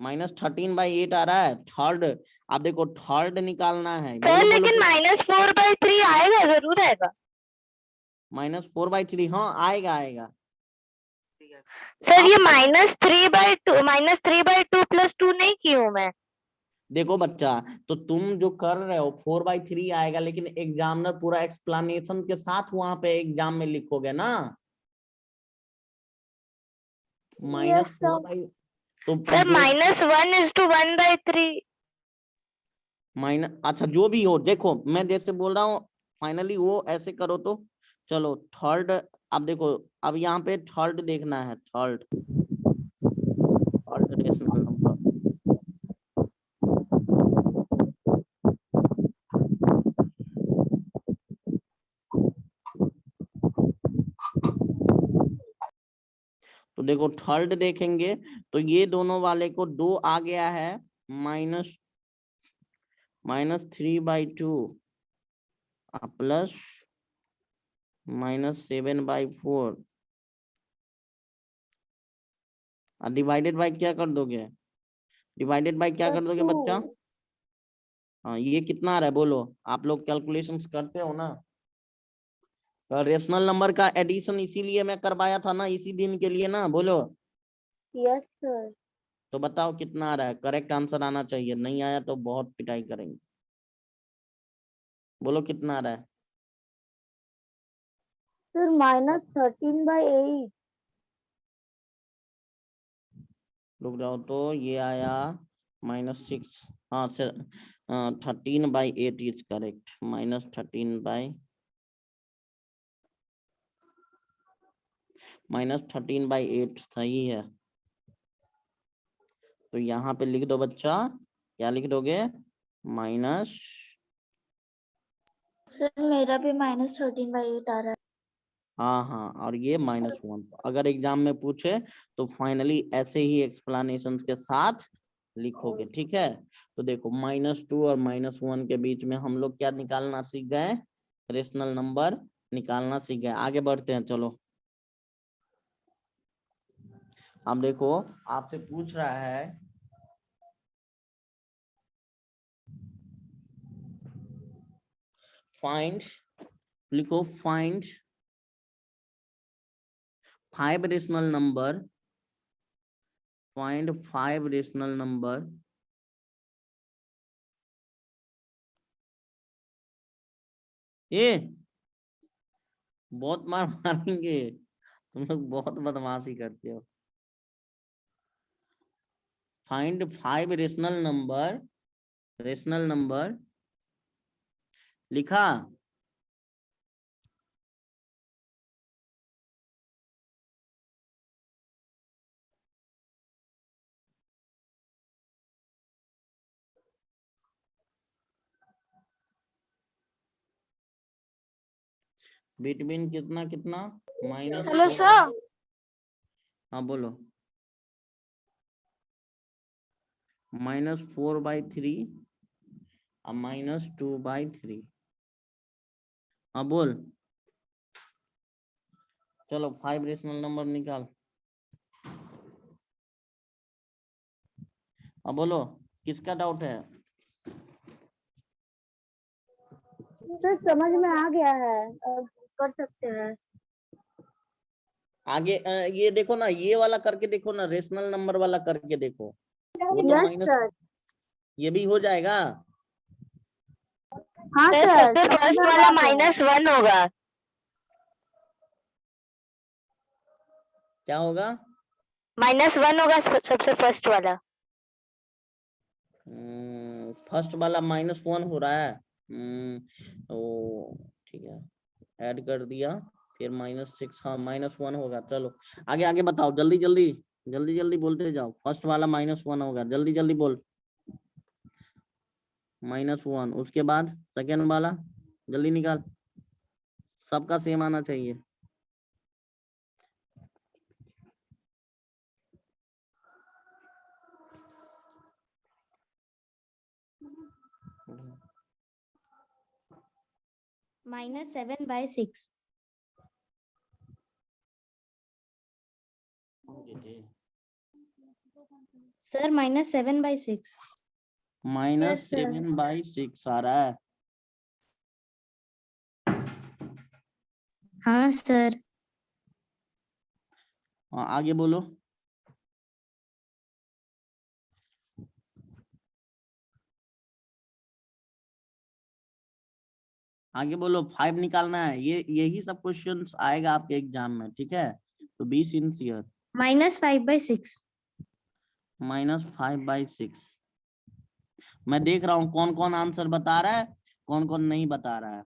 -13/8 आ रहा है थर्ड। अब देखो थर्ड निकालना है, सर बोलो बोलो लेकिन -4/3 आएगा, जरूर आएगा। -4/3, हाँ आएगा आएगा। सर आप ये -3/2 प्लस 2 नहीं की हूँ मैं। देखो बच्चा, तो तुम जो कर रहे हो 4/3 आएगा, लेकिन एग्जामिनर पूरा एक्सप्लेनेशन के साथ वहां पे एग्जाम में लिखोगे ना। Yes sir. -4/, तो सर जो -1:1/3। अच्छा जो भी हो, देखो मैं जैसे बोल रहा हूँ फाइनली वो ऐसे करो तो चलो थर्ड। अब देखो अब यहाँ पे थर्ड देखना है, थर्ड रेशनल नंबर। तो देखो थर्ड देखेंगे तो ये दोनों वाले को 2 आ गया है, -3/2 प्लस -7/4 डिवाइडेड बाय क्या कर दोगे, डिवाइडेड बाय क्या कर दोगे बच्चा? हाँ ये कितना आ रहा है बोलो, आप लोग कैलकुलेशंस करते हो ना। रेशनल नंबर का एडिशन इसीलिए मैं करवाया था ना, इसी दिन के लिए ना, बोलो। Yes sir. तो बताओ कितना आ रहा है, करेक्ट आंसर आना चाहिए, नहीं आया तो बहुत पिटाई करेंगे। बोलो कितना आ रहा है? सर -13/8। रुक जाओ, तो ये आया -6, हाँ सर 13/8 इज करेक्ट, -13/8 सही है। तो यहाँ पे लिख दो बच्चा, क्या लिख दोगे? माइनस, सर मेरा भी -13/8 आ रहा है। हाँ हाँ, और ये -1। अगर एग्जाम में पूछे तो फाइनली ऐसे ही एक्सप्लेनेशंस के साथ लिखोगे, ठीक है। तो देखो -2 और -1 के बीच में हम लोग क्या निकालना सीख गए, रेशनल नंबर निकालना सीख गए। आगे बढ़ते हैं, चलो। अब देखो आपसे पूछ रहा है फाइंड, लिखो find 5 rational number, find 5 rational number ये बहुत मार मारेंगे, तुम लोग बहुत बदमाशी करते हो। Find 5 rational number, rational number लिखा? बिटवीन कितना कितना, हेलो सर। हाँ बोलो। -4/3 और -2/3, हाँ बोल। चलो 5 रेशनल नंबर निकाल, अब बोलो किसका डाउट है? सर समझ में आ गया है, अब कर सकते हैं। आगे ये देखो ना, ये वाला करके देखो ना, रेशनल नंबर वाला करके देखो, वो तो यस माइनस, सर। ये भी हो जाएगा। हाँ सर सर, सबसे समझ फर्स्ट में वाला आ गया है। -1 होगा। क्या होगा? -1 होगा सबसे फर्स्ट वाला। फर्स्ट वाला -1 हो रहा है। ओ ठीक है, ऐड कर दिया, फिर -6, हाँ -1 होगा। चलो आगे आगे बताओ, जल्दी जल्दी जल्दी जल्दी बोलते जाओ। फर्स्ट वाला -1 होगा, जल्दी जल्दी बोल। -1, उसके बाद सेकेंड वाला जल्दी निकाल, सबका सेम आना चाहिए। -7/6। सर -7/6। -7/6 आ रहा है। हाँ सर। हाँ आगे बोलो। आगे बोलो, 5 निकालना है, ये यही सब क्वेश्चंस आएगा आपके एग्जाम में, ठीक है। तो बी सिंसियर। -5/6। -5/6। मैं देख रहा हूँ कौन कौन आंसर बता रहा है, कौन कौन नहीं बता रहा है।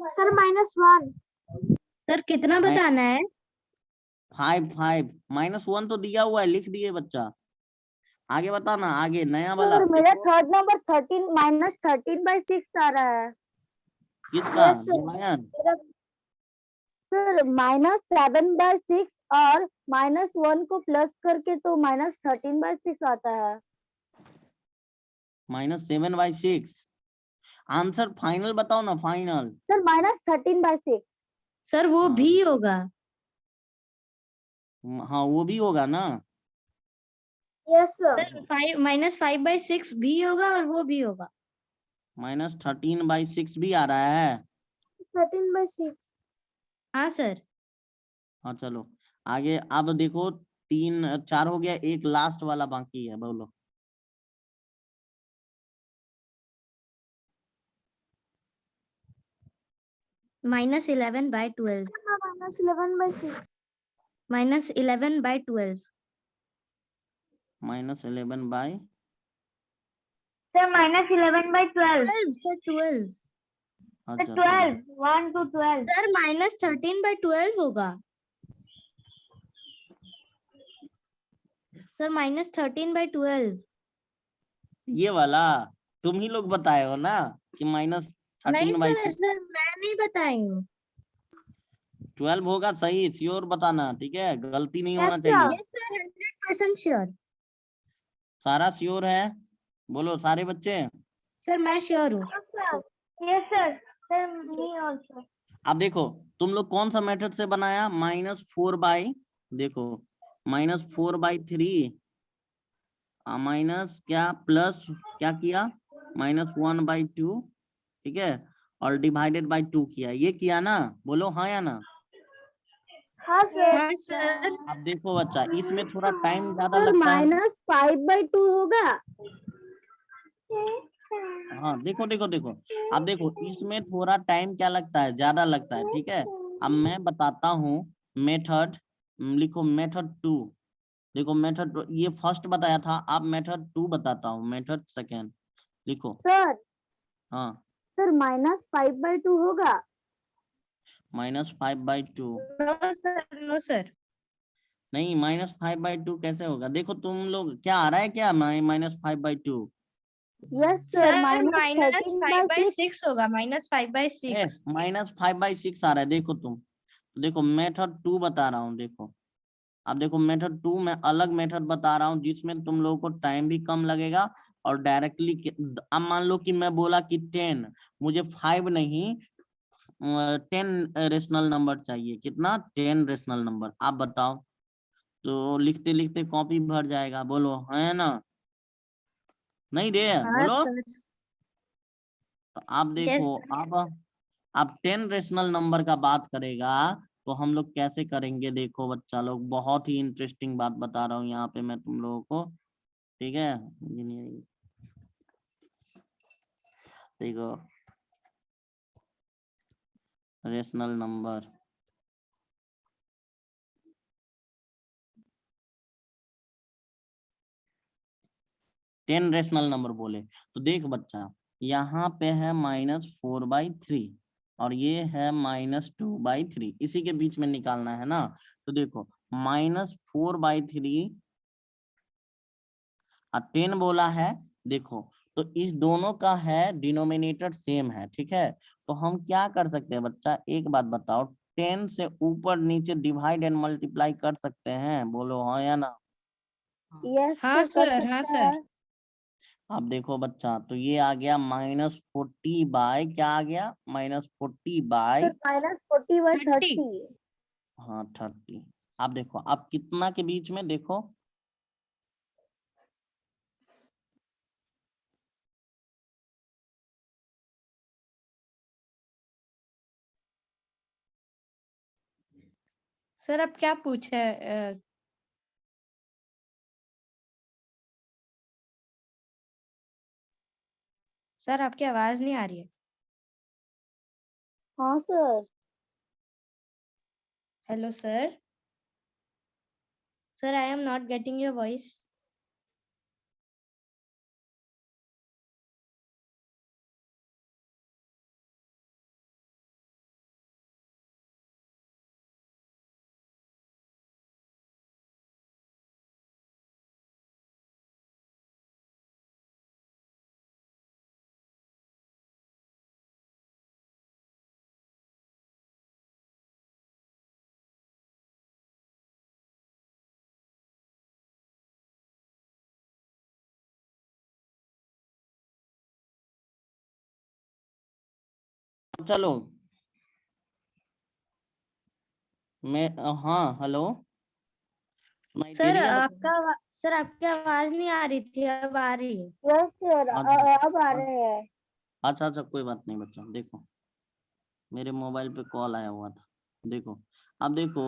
सर -1। सर कितना बताना है? 5 -1 तो दिया हुआ है, लिख दिए बच्चा। आगे बताना, आगे नया वाला। सर मेरा थर्ड नंबर 13 -13/6 आ रहा है। किसका? Yes, sir. जुबायन। सर -7/6 और -1 को प्लस करके तो -13/6 आता है। -7/6। आंसर फाइनल बताओ ना, फाइनल। सर -13/6। सर वो हाँ। भी होगा। हाँ वो भी होगा ना। Yes sir. सर -5/6 भी होगा और वो भी होगा। -13/6 भी आ रहा है। 13/6। हाँ सर। हाँ चलो आगे। अब देखो 3 4 हो गया, एक लास्ट वाला बाकी है, बोलो। -11/12। -11/6। -11/12। -11/। सर -11/12। 12 सर 12। अच्छा 12 1 to 12। सर -13/12 होगा। सर -13/12। ये वाला तुम ही लोग बताए हो ना कि नहीं -13/6। सर मैं नहीं बताई हूँ। 12 होगा सही, श्योर बताना, ठीक है, गलती नहीं होना Yes, sir. चाहिए। Yes sir 100% sure. सारा श्योर है, बोलो सारे बच्चे। सर मैं श्योर हूँ। Yes, sir. Sir, me also. अब देखो तुम लोग कौन सा मेथड से बनाया, -4/, देखो -4/3 माइनस क्या प्लस क्या किया, -1/2, ठीक है, और डिवाइडेड बाय 2 किया, ये किया ना, बोलो हाँ या ना। हाँ सर। हाँ सर। अब देखो बच्चा, इसमें थोड़ा टाइम ज्यादा सर लगता है। -5/2 होगा। हाँ देखो देखो देखो, अब देखो इसमें थोड़ा टाइम क्या लगता है, ज्यादा लगता है, ठीक है। अब मैं बताता हूँ मेथड, लिखो मेथड 2। देखो मेथड ये फर्स्ट बताया था, अब मेथड 2 बताता हूँ, मेथड सेकेंड लिखो। सर हाँ सर -5/2 होगा। -5/2 नो सर नो सर। नहीं, -5/2 कैसे होगा, देखो तुम लोग क्या आ रहा है क्या, -5/2। Yes sir sir -13/6। -5/6 होगा। -5/6। -5/6 आ रहा है, देखो तुम, देखो मेथड 2 बता रहा हूँ, देखो अब देखो मेथड 2 में अलग मेथड बता रहा हूँ जिसमें तुम लोगों को टाइम भी कम लगेगा और डायरेक्टली। अब मान लो कि मैं बोला कि 10, मुझे 5 नहीं 10 रेशनल नंबर चाहिए, कितना, 10 रेशनल नंबर, आप बताओ। तो लिखते लिखते कॉपी भर जाएगा, बोलो है ना, नहीं रे हाँ बोलो। सर। तो आप यस देखो, अब 10 रेशनल नंबर का बात करेगा तो हम लोग कैसे करेंगे, देखो बच्चा लोग, बहुत ही इंटरेस्टिंग बात बता रहा हूँ यहाँ पे मैं तुम लोगों को, ठीक है। इंजीनियरिंग देखो, rational number, ten rational number बोले तो देख बच्चा, यहाँ पे है -4/3 और ये है -2/3, इसी के बीच में निकालना है ना। तो देखो -4/3 और 10 बोला है, देखो तो इस दोनों का है डिनोमिनेटर सेम है, ठीक है। तो हम क्या कर सकते हैं बच्चा, एक बात बताओ, 10 से ऊपर नीचे डिवाइड एंड मल्टीप्लाई कर सकते हैं, बोलो हाँ या ना। यस हाँ सर कर सर। हाँ सकता सर। है। अब देखो बच्चा, तो ये आ गया -40 बाय क्या आ गया, -40 बाय, सर -40/30। 30। हाँ 30। अब देखो अब कितना के बीच में, देखो सर अब क्या पूछे? सर आपकी आवाज नहीं आ रही है। हाँ sir. Hello sir. Sir, I am not getting your voice. चलो मैं हाँ हेलो सुनाई दे सर रही है बच्चों? आपकी आवाज नहीं आ रही थी, अब आ रही है। यस सर, अब आ रहे हैं। अच्छा अच्छा कोई बात नहीं बच्चों, देखो मेरे मोबाइल पे कॉल आया हुआ था। देखो अब देखो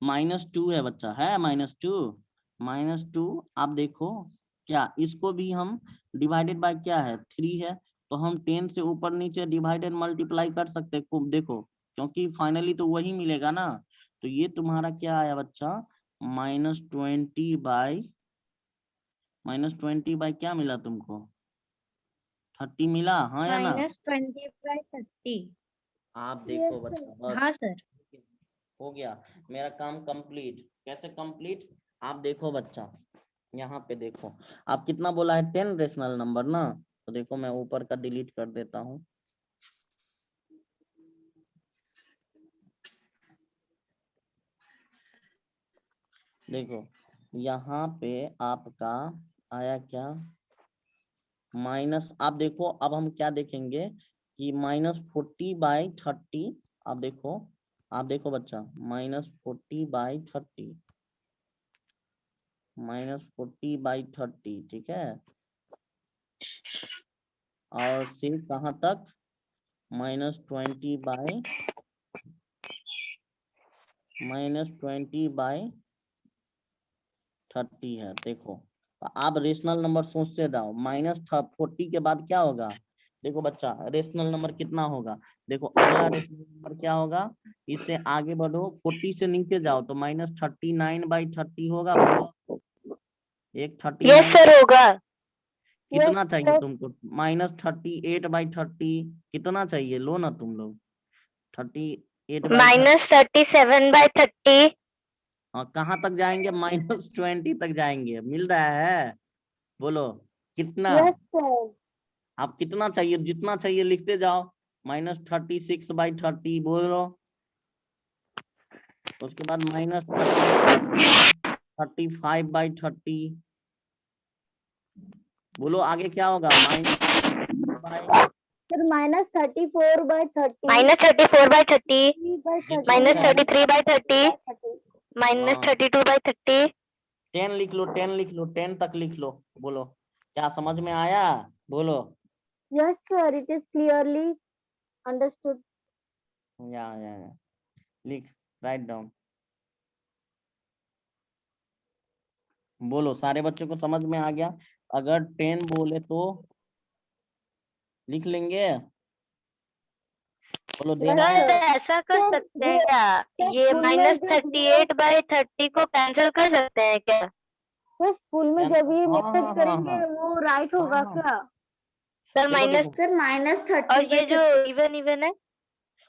-2 है बच्चा, है -2 आप देखो क्या इसको भी हम डिवाइडेड बाय क्या है 3 है, तो हम 10 से ऊपर नीचे डिवाइडेड मल्टीप्लाई कर सकते हैं। खूब देखो क्योंकि फाइनली तो वही मिलेगा ना। तो ये तुम्हारा क्या आया बच्चा -20 बाय क्या मिला तुमको 30 मिला, हाँ या ना? -20/30। आप देखो बच्चा बस हाँ सर। हो गया मेरा काम कंप्लीट। कैसे कंप्लीट आप देखो बच्चा, यहाँ पे देखो आप कितना बोला है 10 रेशनल नंबर ना, तो देखो मैं ऊपर का डिलीट कर देता हूँ। देखो यहाँ पे आपका आया क्या माइनस, आप देखो अब हम क्या देखेंगे कि -40/30 आप देखो बच्चा -40/30 -40/30 ठीक है, और फिर कहाँ तक -20/30 है। देखो तो आप रेशनल नंबर सोचते जाओ, -40 के बाद क्या होगा, देखो बच्चा रेशनल नंबर कितना होगा, देखो अगला रेशनल नंबर क्या होगा, इससे आगे बढ़ो 40 से नीचे जाओ तो -39/30 होगा, बोलो एक 39 यस सर होगा। कितना चाहिए तुमको -38/30 कितना चाहिए, लो ना तुम लोग 38/30 -37/30। हाँ कहाँ तक जाएंगे -20 तक जाएंगे, मिल रहा है बोलो कितना? Yes sir. आप कितना चाहिए, जितना चाहिए लिखते जाओ -36/30 बोलो, उसके बाद -35/30 बोलो, आगे क्या होगा सर -34/30। -34/30। जितना -33/30। हाँ -32/30। 10 लिख लो 10 तक लिख लो, बोलो क्या समझ में आया, बोलो yes sir, it is clearly understood. या लिख राइट डाउन, बोलो सारे बच्चों को समझ में आ गया? अगर 10 बोले तो लिख लेंगे, बोलो सर ऐसा कर सकते हैं क्या, ये -38/30 को कैंसिल कर सकते हैं क्या? तो स्कूल में जब ये मेथड हाँ करेंगे वो राइट होगा हाँ क्या? सर देखो माइनस, देखो सर -30 और ये जो इवन है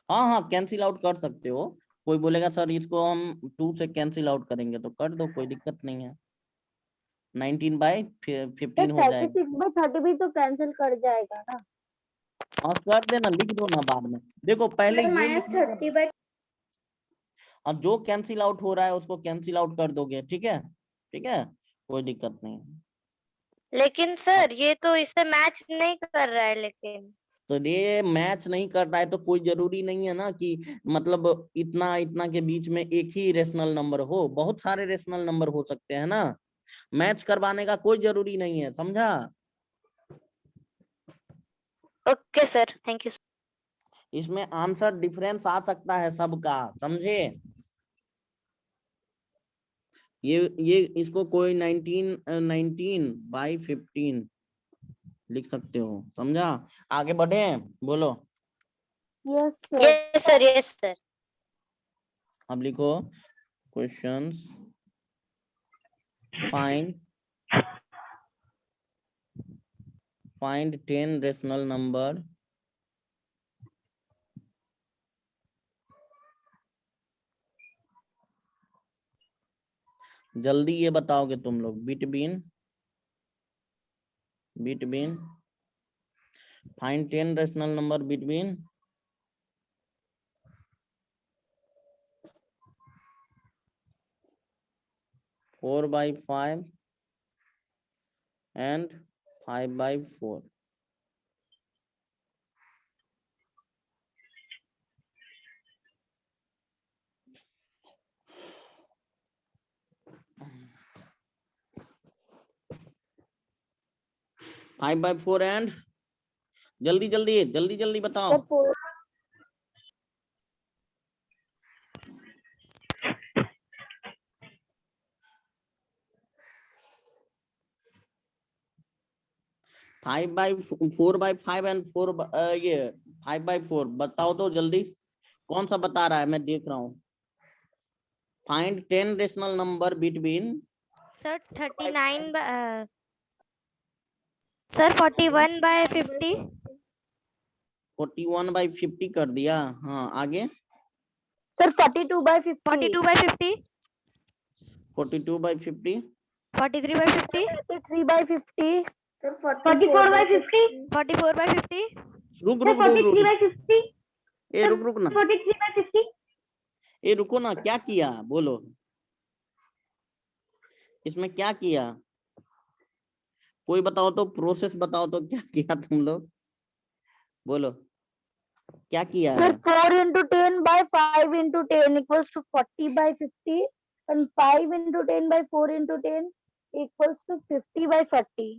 हाँ हाँ कैंसिल आउट कर सकते हो, कोई बोलेगा सर इसको हम 2 से कैंसिल आउट करेंगे तो कर दो, कोई दिक्कत नहीं है, 19/15 हो जाएगा। 36/30 भी तो कैंसिल कर जाएगा ना? हाँ कर देना, लिख दो ना बाद में, देखो पहले सर ये लिखने का, -30/। अब जो कैंसिल आउट हो रहा है उसको कैंसिल आउट कर दोगे, ठीक है कोई दिक्कत नहीं है। लेकिन सर ये तो इससे मैच नहीं कर रहा है लेकिन। तो ये मैच नहीं कर रहा है तो कोई जरूरी नहीं है ना कि मतलब इतना इतना के बीच में एक ही रेशनल नंबर हो, बहुत सारे रेशनल नंबर हो सकते हैं ना, मैच करवाने का कोई जरूरी नहीं है, समझा? Okay sir, thank you. इसमें आंसर डिफरेंस आ सकता है सबका, समझे? ये इसको कोई 19/15 लिख सकते हो, समझा? आगे बढ़े, बोलो yes sir. Yes sir, yes sir. अब लिखो क्वेश्चंस find 10 rational number जल्दी ये बताओगे तुम लोग between find 10 rational number between 4/5 and 5/4. Five by four and जल्दी जल्दी जल्दी जल्दी बताओ। फाइव बाई 4/5 एंड 5/4 बताओ तो जल्दी कौन सा बता रहा है, मैं देख रहा हूँ। Find 10 rational number between sir 39 sir 41/50 41/50 कर दिया। हाँ आगे सर 42/50 42/50 42/50 43/50 43/50 44/50 44/50 रुक रुक रुक रुक 43/50 ए रुक ना 43/50 ए रुको ना, क्या किया बोलो, इसमें क्या किया कोई बताओ तो, प्रोसेस बताओ तो क्या किया तुम लोग, बोलो क्या किया है। 4 into 10 by 5 into 10 equals to 40/50 and 5 into 10 by 4 into 10 equals to 50/40.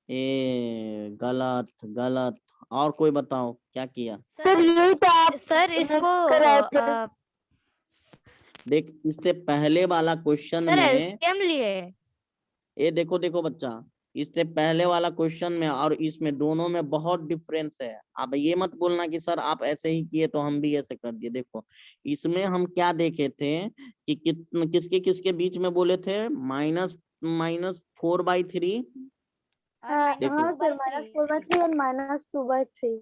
ए गलत गलत, और कोई बताओ क्या किया। सर यही तो आप सर इसको कराए थे। देख इससे पहले वाला क्वेश्चन सर में एलसीएम लिए। ये देखो देखो बच्चा, इससे पहले वाला क्वेश्चन में और इसमें दोनों में बहुत डिफरेंस है। अब ये मत बोलना कि सर आप ऐसे ही किए तो हम भी ऐसे कर दिए। देखो इसमें हम क्या देखे थे कि किसके किसके बीच में बोले थे, -4/3। हाँ सर -4/3 and -2/3।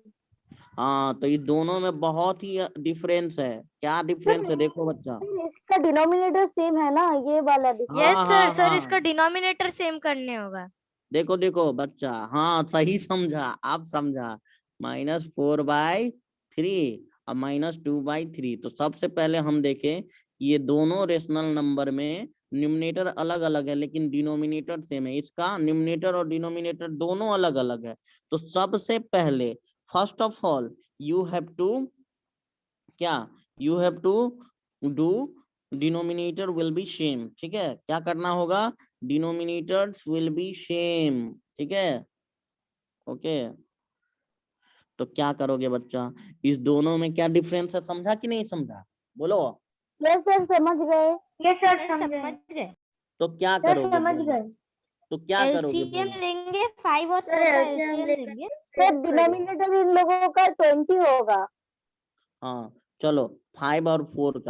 हाँ तो ये दोनों में बहुत ही डिफरेंस है। क्या डिफरेंस है देखो बच्चा, इसका डिनोमिनेटर सेम है ना, ये वाला यस हाँ सर हाँ सर हाँ इसका डिनोमिनेटर सेम करने होगा। देखो देखो बच्चा, हाँ सही समझा, आप समझा। -4/3 और -2/3। तो सबसे पहले हम देखें ये दोनों रेशनल नंबर में न्यूमरेटर अलग अलग है लेकिन डिनोमिनेटर सेम है। इसका न्यूमरेटर और डिनोमिनेटर दोनों अलग अलग है। तो सबसे पहले first of all you have to क्या, you have to do denominator will be same. ठीक है, क्या करना होगा, डिनोमिनेटर्स विल बी सेम। ठीक है, ओके। तो क्या करोगे बच्चा, इस दोनों में क्या डिफरेंस है, समझा कि नहीं समझा, बोलो। यस सर समझ गए। यस सर समझ समझ गए। तो क्या सर करोगे समझ बोलो? गए। तो क्या करोगे एलसीएम बोलो? लेंगे 5 और 4 का एलसीएम लेंगे। सर डिनोमिनेटर इन लोगों का 20 होगा। हाँ चलो 5 और 4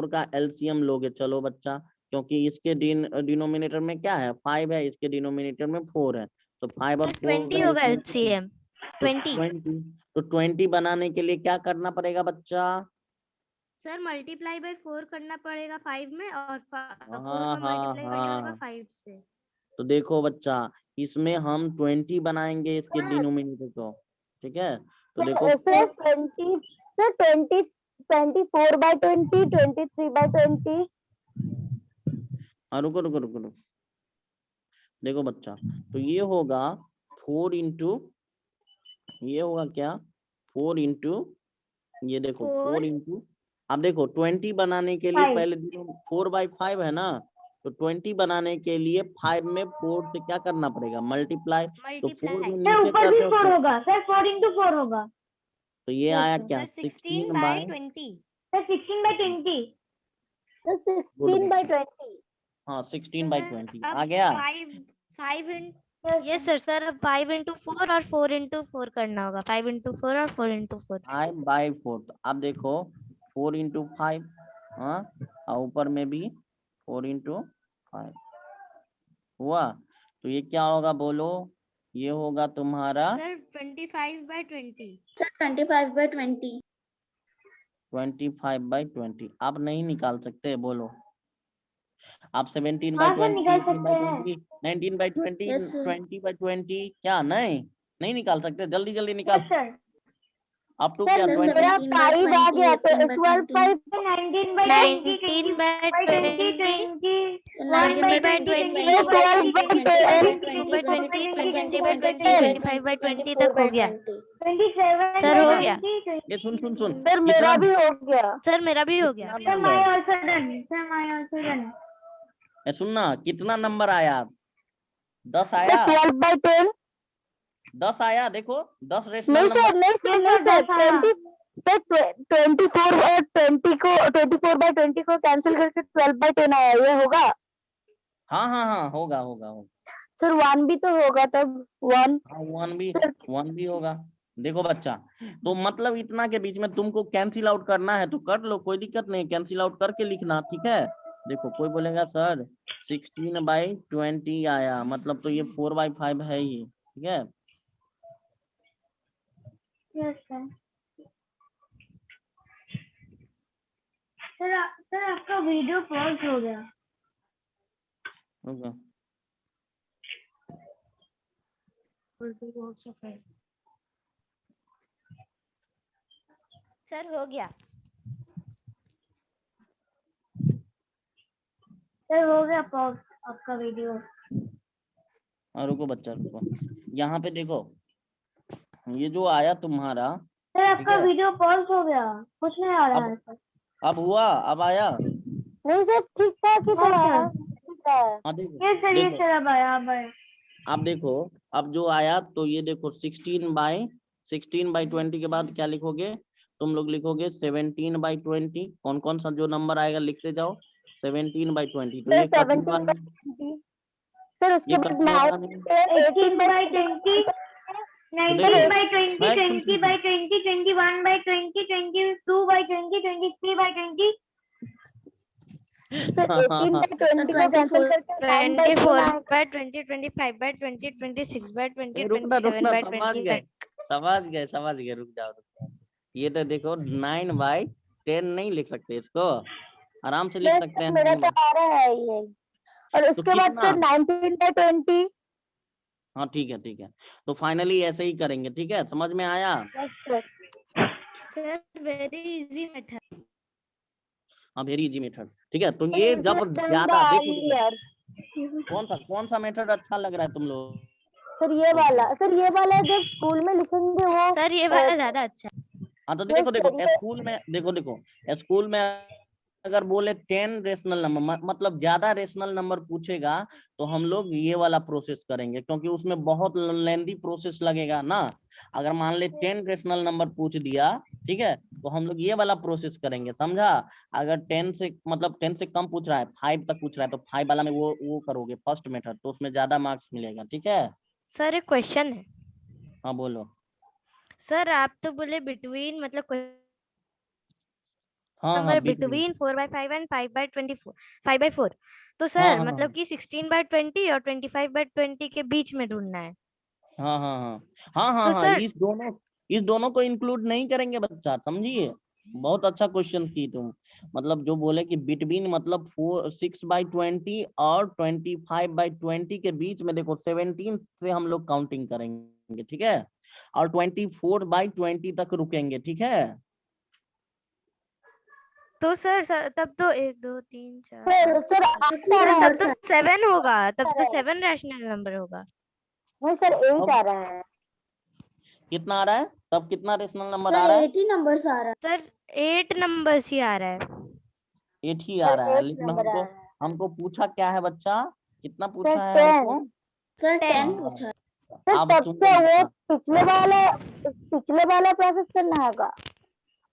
का एलसीएम लोगे। चलो बच्चा, क्योंकि इसके डिनोमिनेटर में क्या है 5 है, इसके डिनोमिनेटर में 4 है, तो 5 और 4 20 होगा एलसीएम 20। 20 बनाने के लिए क्या करना पड़ेगा बच्चा? सर मल्टीप्लाई बाय 4 करना पड़ेगा 5 में और 4 हाँ में हाँ मल्टीप्लाई करना होगा हाँ 5 से। तो देखो बच्चा, इसमें हम 20 बनाएंगे इसके डिनोमिनेटर को। ठीक है, तो देखो सर 20 सर 24/20 23/20। हाँ रुको रुको रुको रुको, देखो बच्चा, तो ये होगा 4 इंटू, ये होगा क्या 4 इंटू, ये देखो 4 इंटू, अब देखो 20 बनाने के लिए 5 पहले 4/5 है ना, तो 20 बनाने के लिए 5 में 4 से क्या करना पड़ेगा, मल्टीप्लाई। तो 4 में सर नीचे ऊपर भी करते 4 हो होगा सर 4 into 4 होगा। तो ये Yes, आया sir. क्या, सर 16 16/20 सर 16/20 सर 16/20। हाँ 16/20 आ गया। 5 यस सर सर अब 5 into 4 और 4 into 4 करना होगा। 5 into 4 और 4 into 4। 5/4, अब देखो 4 into 5, हाँ और ऊपर में भी 4 into 5 हुआ, तो ये क्या होगा बोलो, ये होगा तुम्हारा सर 25/20। सर 25/20। 25/20। आप नहीं निकाल सकते, बोलो आप 17/20, हाँ सर निकाल सकते 18/20, हैं 19/20, Yes, sir. 20/20, क्या नहीं निकाल सकते, जल्दी जल्दी यस निकाल। सर अप टू क्या 20? मेरा 5 आ गया तो 12/5 19/20 19/20 25/20 तक हो गया। 27 सर हो गया। ये सुन सर कितना मेरा भी हो गया। सर मेरा भी हो गया। कितना sir my number, also done sir my also done सुनना कितना नंबर आया, 10 सर आया, 12/10 10 आया, देखो 10 नहीं रेशनल सर नंबर। नहीं सर नहीं नहीं सर, सर 10 आया। 24/20 को कैंसिल करके 12/10 आया, ये होगा हाँ होगा सर। 1 भी तो होगा तब 1 हाँ, 1 भी होगा। देखो बच्चा, तो मतलब इतना के बीच में तुमको कैंसिल आउट करना है तो कर लो, कोई दिक्कत नहीं, कैंसिल आउट करके लिखना, ठीक है। देखो कोई बोलेगा सर 16/20 आया, मतलब तो ये 4/5 है ही, ठीक है। यस सर सर आपका वीडियो पॉज हो गया। होगा। सर हो गया। सर हो गया पॉज आपका वीडियो। हाँ रुको बच्चा रुको, यहाँ पे देखो ये जो आया तुम्हारा, सर ठीक आपका है, वीडियो पॉज हो गया, कुछ नहीं आ रहा है सर। अब हुआ, अब आया। नहीं सर ठीक ठाक ही तो हाँ, आया, सर। ठीक है। हाँ देखो यस सर देखो, अब आया अब आया। अब देखो, अब जो आया तो ये देखो 16/20 के बाद क्या लिखोगे तुम लोग, लिखोगे 17/20। कौन कौन सा जो नंबर आएगा लिखते जाओ, 17/20, तो सर ये कट हुआ 17/20 सर, ये उसके कट बाद हुआ नहीं। 18/20 तो 19/20 मैं 20/20 21/20 22/20 23/20 सर 18/20 को कैंसिल करके 24/20 25/20 26/20 रुकना 27/20 तक। समझ गए, रुक जाओ। ये तो देखो 9/10 नहीं लिख सकते इसको, आराम से लिख सकते हैं मेरा तो 9/। आ रहा है ये, और तो उसके बाद कितना, सर 19/20। हाँ ठीक है, तो फाइनली ऐसे ही करेंगे, ठीक है, समझ में आया। Sir very easy method. हाँ वेरी इजी मेथड, ठीक है। तो ये जब ज्यादा देखो कौन सा मेथड अच्छा लग रहा है तुम लोग, सर ये वाला जब स्कूल में लिखेंगे वो सर ये वाला ज्यादा अच्छा है। हाँ तो Yes, देखो sir, स्कूल में देखो स्कूल में अगर बोले 10 रेशनल नंबर, मतलब ज्यादा रेशनल नंबर पूछेगा तो हम लोग ये वाला प्रोसेस करेंगे, क्योंकि उसमें बहुत लेंदी प्रोसेस लगेगा ना। अगर मान ले 10 रेशनल नंबर पूछ दिया, ठीक है, तो हम लोग ये वाला प्रोसेस करेंगे, समझा। अगर 10 से मतलब 10 से कम पूछ रहा है, 5 तक पूछ रहा है, तो 5 वाला में वो करोगे फर्स्ट मेथड, तो उसमें ज्यादा मार्क्स मिलेगा, ठीक है। सर एक क्वेश्चन है। हाँ बोलो। सर आप तो बोले बिटवीन, मतलब हाँ नंबर between। Between 4/5 and 5/4। तो हाँ सर मतलब कि 16/20 और 25/20 के बीच में ढूंढना है। तो हाँ सर इस दोनों को इंक्लूड नहीं करेंगे बच्चा, समझिए। बहुत अच्छा क्वेश्चन की तुम, मतलब जो बोले कि बिटवीन मतलब 6/20 और 25/20 के बीच में, देखो 17 से हम लोग काउंटिंग करेंगे, ठीक है, और 24/20 तक रुकेंगे, ठीक है। तो सर तब तो 1 2 3 4 सर 5 सर 6 8 आ रहा है, तब तो 7 होगा, तब तो 7 रैशनल नंबर होगा। नहीं सर 8 आ रहा है। कितना आ रहा है, तब कितना रेशनल नंबर आ रहा है, 80 नंबर्स आ रहा है। सर 8 नंबर्स ही आ रहा है। 8 ही आ रहा है, 8 लेकिन नंबर आ हमको रहा है। हमको पूछा क्या है बच्चा, कितना पूछा है 10 हमको। सर 10 हाँ, पूछा है। अब तब तुम से वो लोग पिछले वाला प्रोसेस करना होगा।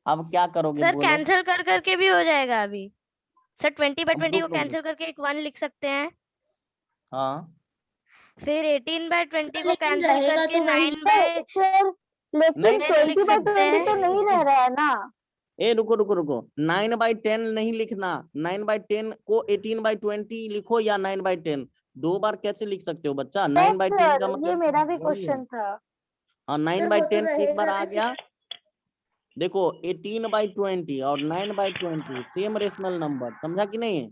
अब क्या करोगे सर बोलो। कैंसिल कर करके भी हो जाएगा अभी। सर 20/20 रुक को रुक रुक। कैंसिल करके एक 1 लिख सकते हैं। हाँ फिर 18/20 को लेकिन कैंसिल रहेगा करके तो वही 9 बाय सर, लेकिन नहीं 10 लिख सकते 20/20 तो हैं। नहीं रह रहा है ना, ए रुको रुको रुको, 9/10 नहीं लिखना, 9/10 को 18/20 लिखो या 9/10, 2 बार कैसे लिख सकते हो बच्चा? 9/10 का ये मतलब मेरा भी वही है। क्वेश्चन था। हाँ 9/10 एक बार आ गया। देखो 18/20 और 9/20 सेम रेशनल नंबर, समझा कि नहीं?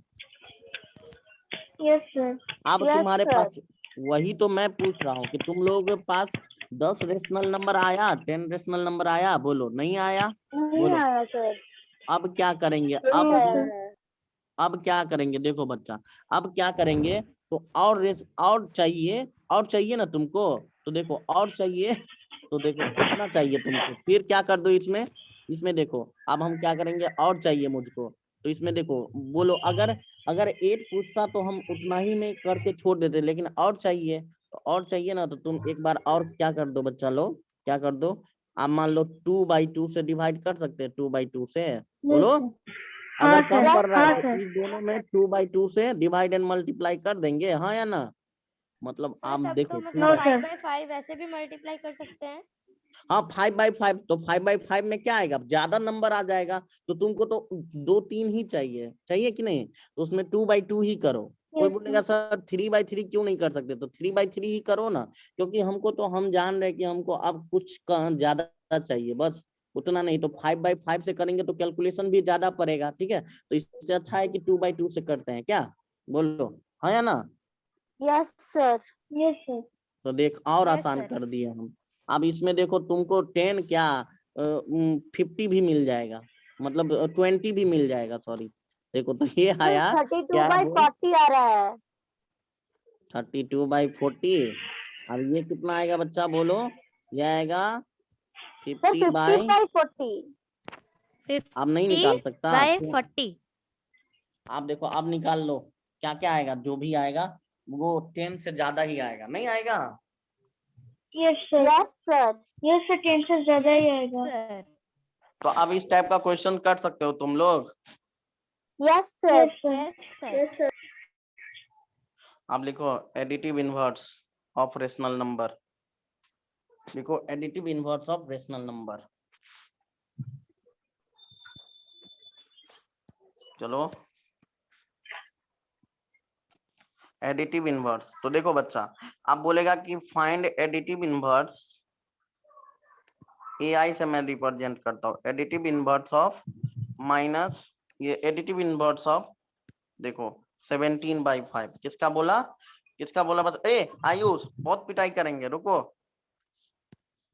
Yes sir. अब Yes, तुम्हारे sir. पास, वही तो मैं पूछ रहा हूँ कि तुम लोग के पास 10 रेशनल नंबर आया, 10 रेशनल नंबर आया? बोलो नहीं आया? नहीं बोलो आया सर। अब क्या करेंगे? नहीं आया अब है। अब क्या करेंगे? देखो बच्चा, अब क्या करेंगे? तो और चाहिए ना तुमको, तो देखो और चाहिए, तो देखो इतना चाहिए तुमको, फिर क्या कर दो इसमें, इसमें देखो अब हम क्या करेंगे, और चाहिए मुझको, तो इसमें देखो बोलो, अगर अगर 8 पूछता तो हम उतना ही में करके छोड़ देते, लेकिन और चाहिए, तो और चाहिए ना, तो तुम एक बार और क्या कर दो बच्चा लोग, क्या कर दो, आप मान लो 2/2 से डिवाइड कर सकते हैं, 2/2 से, बोलो हाँ अगर सर। कम पड़ रहा हाँ है तो सर। इस दोनों में 2/2 से डिवाइड एंड मल्टीप्लाई कर देंगे, हाँ या ना? मतलब आप तब देखो तो 2 मतलब No, बाई, sir. 5/5 ऐसे भी मल्टीप्लाई कर सकते हैं। हाँ 5/5, तो 5/5 में क्या आएगा, ज्यादा नंबर आ जाएगा, तो तुमको तो 2 3 ही चाहिए, चाहिए कि नहीं? तो उसमें 2/2 ही करो। कोई Yes, बोलेगा sir. सर 3/3 क्यों नहीं कर सकते? तो 3/3 ही करो ना, क्योंकि हमको तो, हम जान रहे कि हमको अब कुछ ज्यादा चाहिए, बस उतना नहीं, तो 5/5 से करेंगे तो कैलकुलेशन भी ज्यादा पड़ेगा, ठीक है? तो इससे अच्छा है कि 2/2 से करते हैं, क्या बोलो, हाँ या ना? Yes sir. Yes, sir. तो देख और Yes, आसान sir. कर दिए हम। अब इसमें देखो तुमको 10 क्या 50 भी मिल जाएगा, मतलब 20 भी मिल जाएगा, सॉरी। देखो तो ये सर आया 32 क्या बाई बोल, 40 आ रहा है। 32/40। अब ये कितना आएगा बच्चा, बोलो? ये आएगा सर 50 50 बाई, बाई 40। आप नहीं निकाल सकता? 50/40। आप देखो अब निकाल लो, क्या क्या आएगा, जो भी आएगा वो 10 से ज्यादा ही आएगा, नहीं आएगा? Yes, sir. Yes sir. Yes, sir. 10 से ज्यादा ही आएगा। सर तो अब इस टाइप का क्वेश्चन कर सकते हो तुम लोग। Yes sir. Yes, sir. आप लिखो additive inverse of rational number, लिखो additive inverse of rational number. चलो एडिटिव इनवर्स, तो देखो बच्चा, आप बोलेगा कि फाइंड एडिटिव इनवर्स, AI से मैं रिप्रेजेंट करता हूँ, एडिटिव इनवर्स ऑफ माइनस, ये एडिटिव इनवर्स ऑफ, देखो 17/5, किसका बोला, किसका बोला? बस आयुष बहुत पिटाई करेंगे, रुको,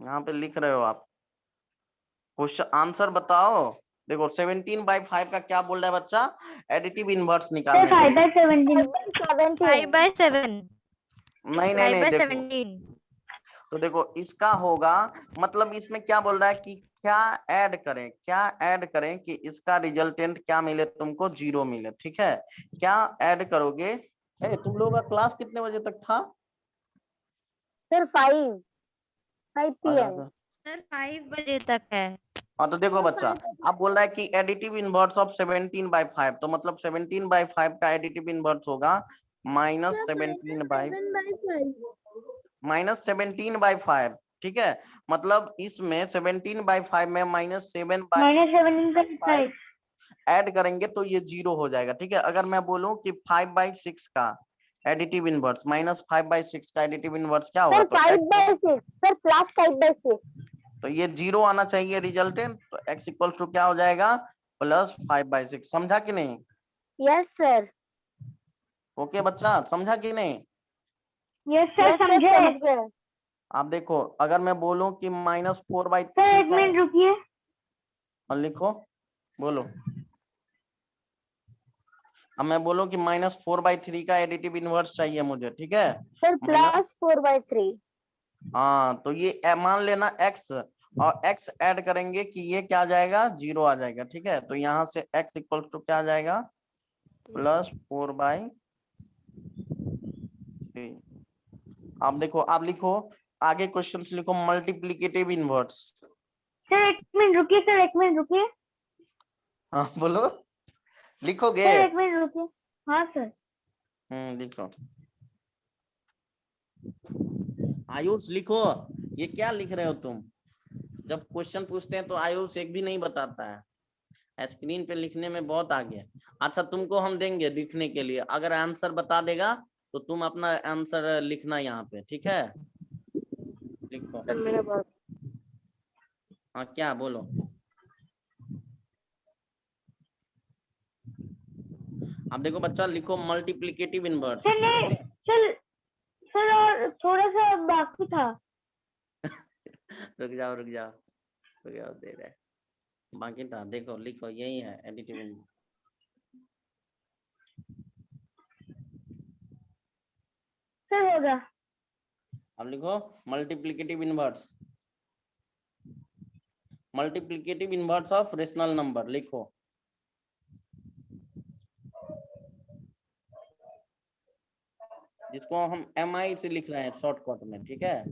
यहाँ पे लिख रहे हो आप, क्वेश्चन आंसर बताओ। देखो 17/5 का क्या बोल रहा है बच्चा, एडिटिव इनवर्स Sir, निकालने के लिए। 5/17. 5/7। नहीं नहीं नहीं, देखो 5/17। तो देखो इसका होगा, मतलब इसमें क्या बोल रहा है कि क्या ऐड करें, क्या ऐड करें कि इसका रिजल्टेंट क्या मिले, तुमको 0 मिले, ठीक है? क्या ऐड करोगे? तुम लोगों का क्लास कितने बजे तक था? Sir 5 PM। सर 5 बजे तक है। हाँ तो देखो बच्चा, आप बोल रहा है कि एडिटिव इनवर्स ऑफ 17/5, तो मतलब 17/5 का एडिटिव इनवर्स होगा -17/5, ठीक है? मतलब इसमें 17/5 में -7/5 -17.5. ऐड करेंगे तो ये 0 हो जाएगा, ठीक है? अगर मैं बोलूं कि 5/6 का एडिटिव इनवर्स, -5/6 का एडिटिव इनवर्स क्या होगा, सर तो 5/6 सर +5/6। तो ये 0 आना चाहिए रिजल्टेंट, तो x इक्वल टू क्या हो जाएगा, +5/6, समझा कि नहीं? Yes sir. ओके बच्चा, समझा कि नहीं? Yes, sir. यस सर समझे. समझ गए। आप देखो अगर मैं बोलूं कि -4/3 Sir, एक का, मिनट रुकिए. और लिखो, बोलो, अब मैं बोलूं कि -4/3 का एडिटिव इनवर्स चाहिए मुझे, ठीक है? Sir minus, +4/3। हाँ तो ये मान लेना x, और x ऐड करेंगे कि ये क्या आ जाएगा, 0 आ जाएगा, ठीक है? तो यहाँ से x इक्वल टू क्या आ जाएगा, +4/3। आप देखो, आप लिखो आगे क्वेश्चंस लिखो, मल्टीप्लिकेटिव इनवर्स। Sir, एक मिनट रुकिए. Sir, एक मिनट रुकिए. हाँ बोलो, लिखोगे? Sir, एक मिनट रुकिए. हाँ सर. लिखो, आयुष लिखो, ये क्या लिख रहे हो तुम? जब क्वेश्चन पूछते हैं तो आयुष एक भी नहीं बताता है। स्क्रीन पे लिखने में बहुत आगे है। अच्छा तुमको हम देंगे लिखने के लिए, अगर आंसर बता देगा तो तुम अपना आंसर लिखना यहाँ पे, ठीक है? लिखो। सर मेरा बात हाँ क्या बोलो। अब देखो बच्चा लिखो मल्टीप्लिकेटिव इनवर्स। सर नहीं सर और थोड़ा सा बाकी था। रुक जाओ दे रहे हैं। बाकी था, देखो लिखो यही है एडिटिव इनवर्स। सर हो गया। अब लिखो multiplicative inverse, multiplicative inverse of rational number लिखो। जिसको हम MI से लिख रहे हैं शॉर्टकट में, ठीक है?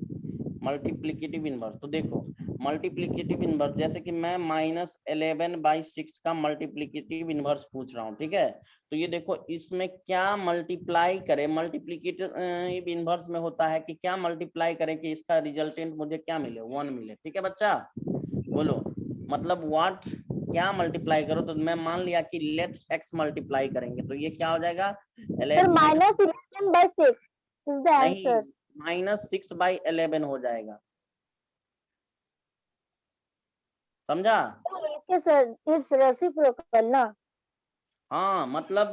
Multiplicative inverse. तो देखो मल्टीप्लिकेटिव इनवर्स, जैसे कि मैं -11/6 का मल्टीप्लिकेटिव इनवर्स पूछ रहा हूँ, ठीक है? तो ये देखो इसमें क्या मल्टीप्लाई करे, मल्टीप्लिकेटिव इनवर्स में होता है कि क्या मल्टीप्लाई करें कि इसका रिजल्टेंट मुझे क्या मिले, 1 मिले, ठीक है बच्चा? बोलो मतलब व्हाट, क्या मल्टीप्लाई करो? तो मैं मान लिया कि लेट्स x मल्टीप्लाई करेंगे, तो ये क्या हो जाएगा? सर -11/6 इज द नहीं, आंसर। -6/11 हो जाएगा, समझा? ओके सर, इट्स रेसिप्रोकल ना। हाँ मतलब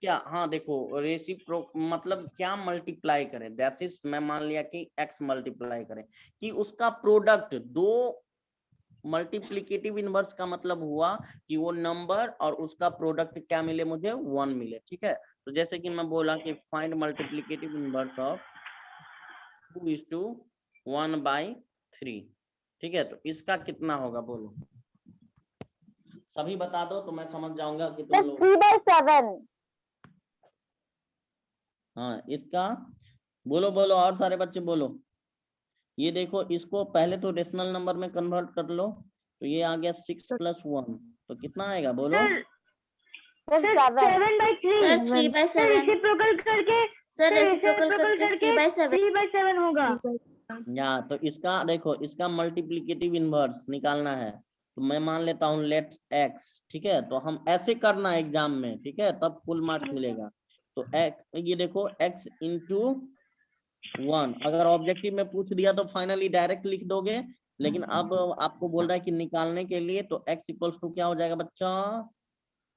क्या, हाँ देखो रेसिप्रो मतलब क्या मल्टीप्लाई करें, दैट इज मैं मान लिया कि x मल्टीप्लाई करें कि उसका प्रोडक्ट, दो मल्टीप्लिकेटिव इनवर्स का मतलब हुआ कि वो नंबर और उसका प्रोडक्ट क्या मिले मुझे, 1 मिले, ठीक है? तो जैसे कि मैं बोला कि फाइंड मल्टीप्लिकेटिव इनवर्स ऑफ 2:1/3, ठीक है? तो इसका कितना होगा बोलो, सभी बता दो तो मैं समझ जाऊंगा कि तुम लोग। 3/7। हाँ इसका बोलो और सारे बच्चे बोलो। ये देखो इसको पहले तो रेशनल नंबर में कन्वर्ट कर लो, तो ये आ गया 6 + 1, तो कितना आएगा बोलो? सर 7/3 सर 3/7 रेसिप्रोकल करके सर रेसिप्रोकल करके 3/7 3/7 होगा। या तो इसका देखो, इसका मल्टीप्लिकेटिव इनवर्स निकालना है, तो मैं मान लेता हूँ लेट्स x, ठीक है? तो हम ऐसे करना एग्जाम में, ठीक है? तब फुल मार्क्स मिलेगा। तो ये देखो x × 1, अगर ऑब्जेक्टिव में पूछ दिया तो फाइनली डायरेक्ट लिख दोगे, लेकिन अब आपको बोल रहा है कि निकालने के लिए, तो x = क्या हो जाएगा बच्चा?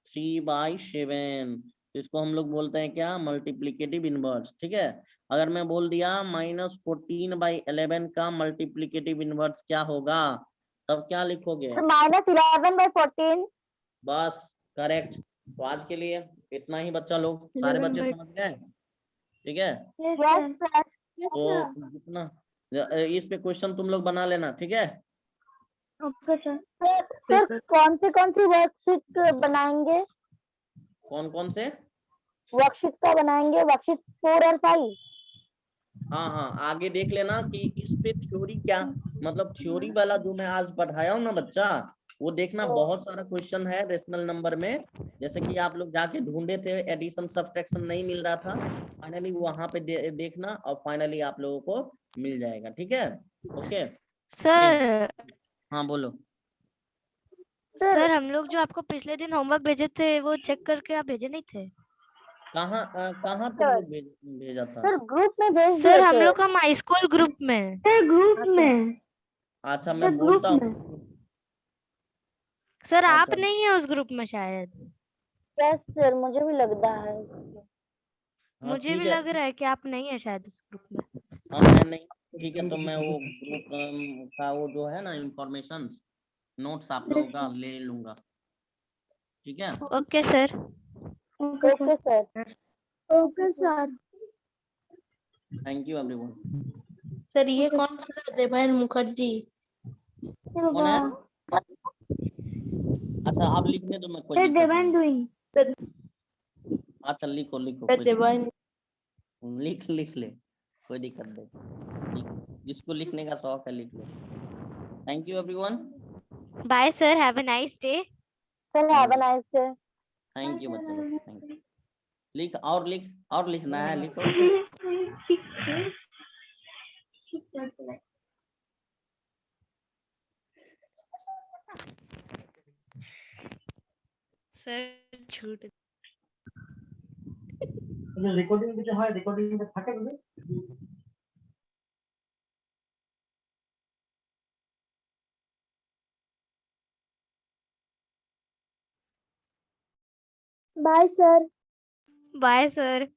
3/7। तो इसको हम लोग बोलते हैं क्या? मल्टीप्लिकेटिव इनवर्स, ठीक है? अगर मैं बोल दिया -14/11 का मल्टीप्लिकेटिव इनवर्स क्या होगा, तब क्या लिखोगे? -11/14। बस करेक्ट। तो आज के लिए इतना ही बच्चा लोग, सारे बच्चे समझ गए, ठीक है? Yes sir. तो जितना इस पे क्वेश्चन तुम लोग बना लेना, ठीक है? Okay sir. सर कौन सी वर्कशीट बनाएंगे? कौन से वर्कशीट का बनाएंगे, वर्कशीट 4 और 5। हाँ आगे देख लेना कि इस पे थ्योरी क्या, मतलब थ्योरी वाला जो मैं आज पढ़ाया हूँ ना बच्चा, वो देखना, बहुत सारा क्वेश्चन है रेशनल नंबर में। जैसे कि आप लोग जाके ढूंढे थे, एडिशन सब्ट्रैक्शन नहीं मिल रहा था, फाइनली वहां पे देखना और फाइनली आप लोगों को मिल जाएगा, ठीक है? ओके सर हाँ बोलो। सर हम लोग जो आपको पिछले दिन होमवर्क भेजे थे वो चेक करके आप भेजे नहीं थे। कहाँ तुम लोग भेजा था? सर ग्रुप में भेज दिए सर हम थे। लोग का हाई स्कूल ग्रुप में। सर ग्रुप में। अच्छा मैं बोलता हूँ। सर आप अच्छा नहीं है उस ग्रुप में शायद। यस सर, मुझे भी लगता है। हाँ मुझे भी ठीक है। लग रहा है कि आप नहीं है शायद उस ग्रुप में। हाँ मैं नहीं, ठीक है, तो मैं वो ग्रुप का वो जो है ना इंफॉर्मेशन नोट्स आप लोगों का ले लूंगा, ठीक है? Okay sir. Okay sir. Okay sir. Thank you everyone. Sir ये कौन कर रहा है? देवायन मुखर्जी। कौन है? अच्छा आप लिखने दो, मैं कोई सर दिक्कत देवान नहीं। डूइंग। अच्छा लिखो कोई दिक्कत नहीं। लिख ले, कोई दिक्कत नहीं, जिसको लिखने का शौक है लिख लो। Thank you everyone. Bye sir, have a nice day. Sir have a nice day. Thank you बच्चे लोग, थैंक यू। लिख और लिखना है, लिखो। सर छूट রেকর্ডিং যেটা হয় রেকর্ডিংটা থাকে বলে बाय सर। Bye sir.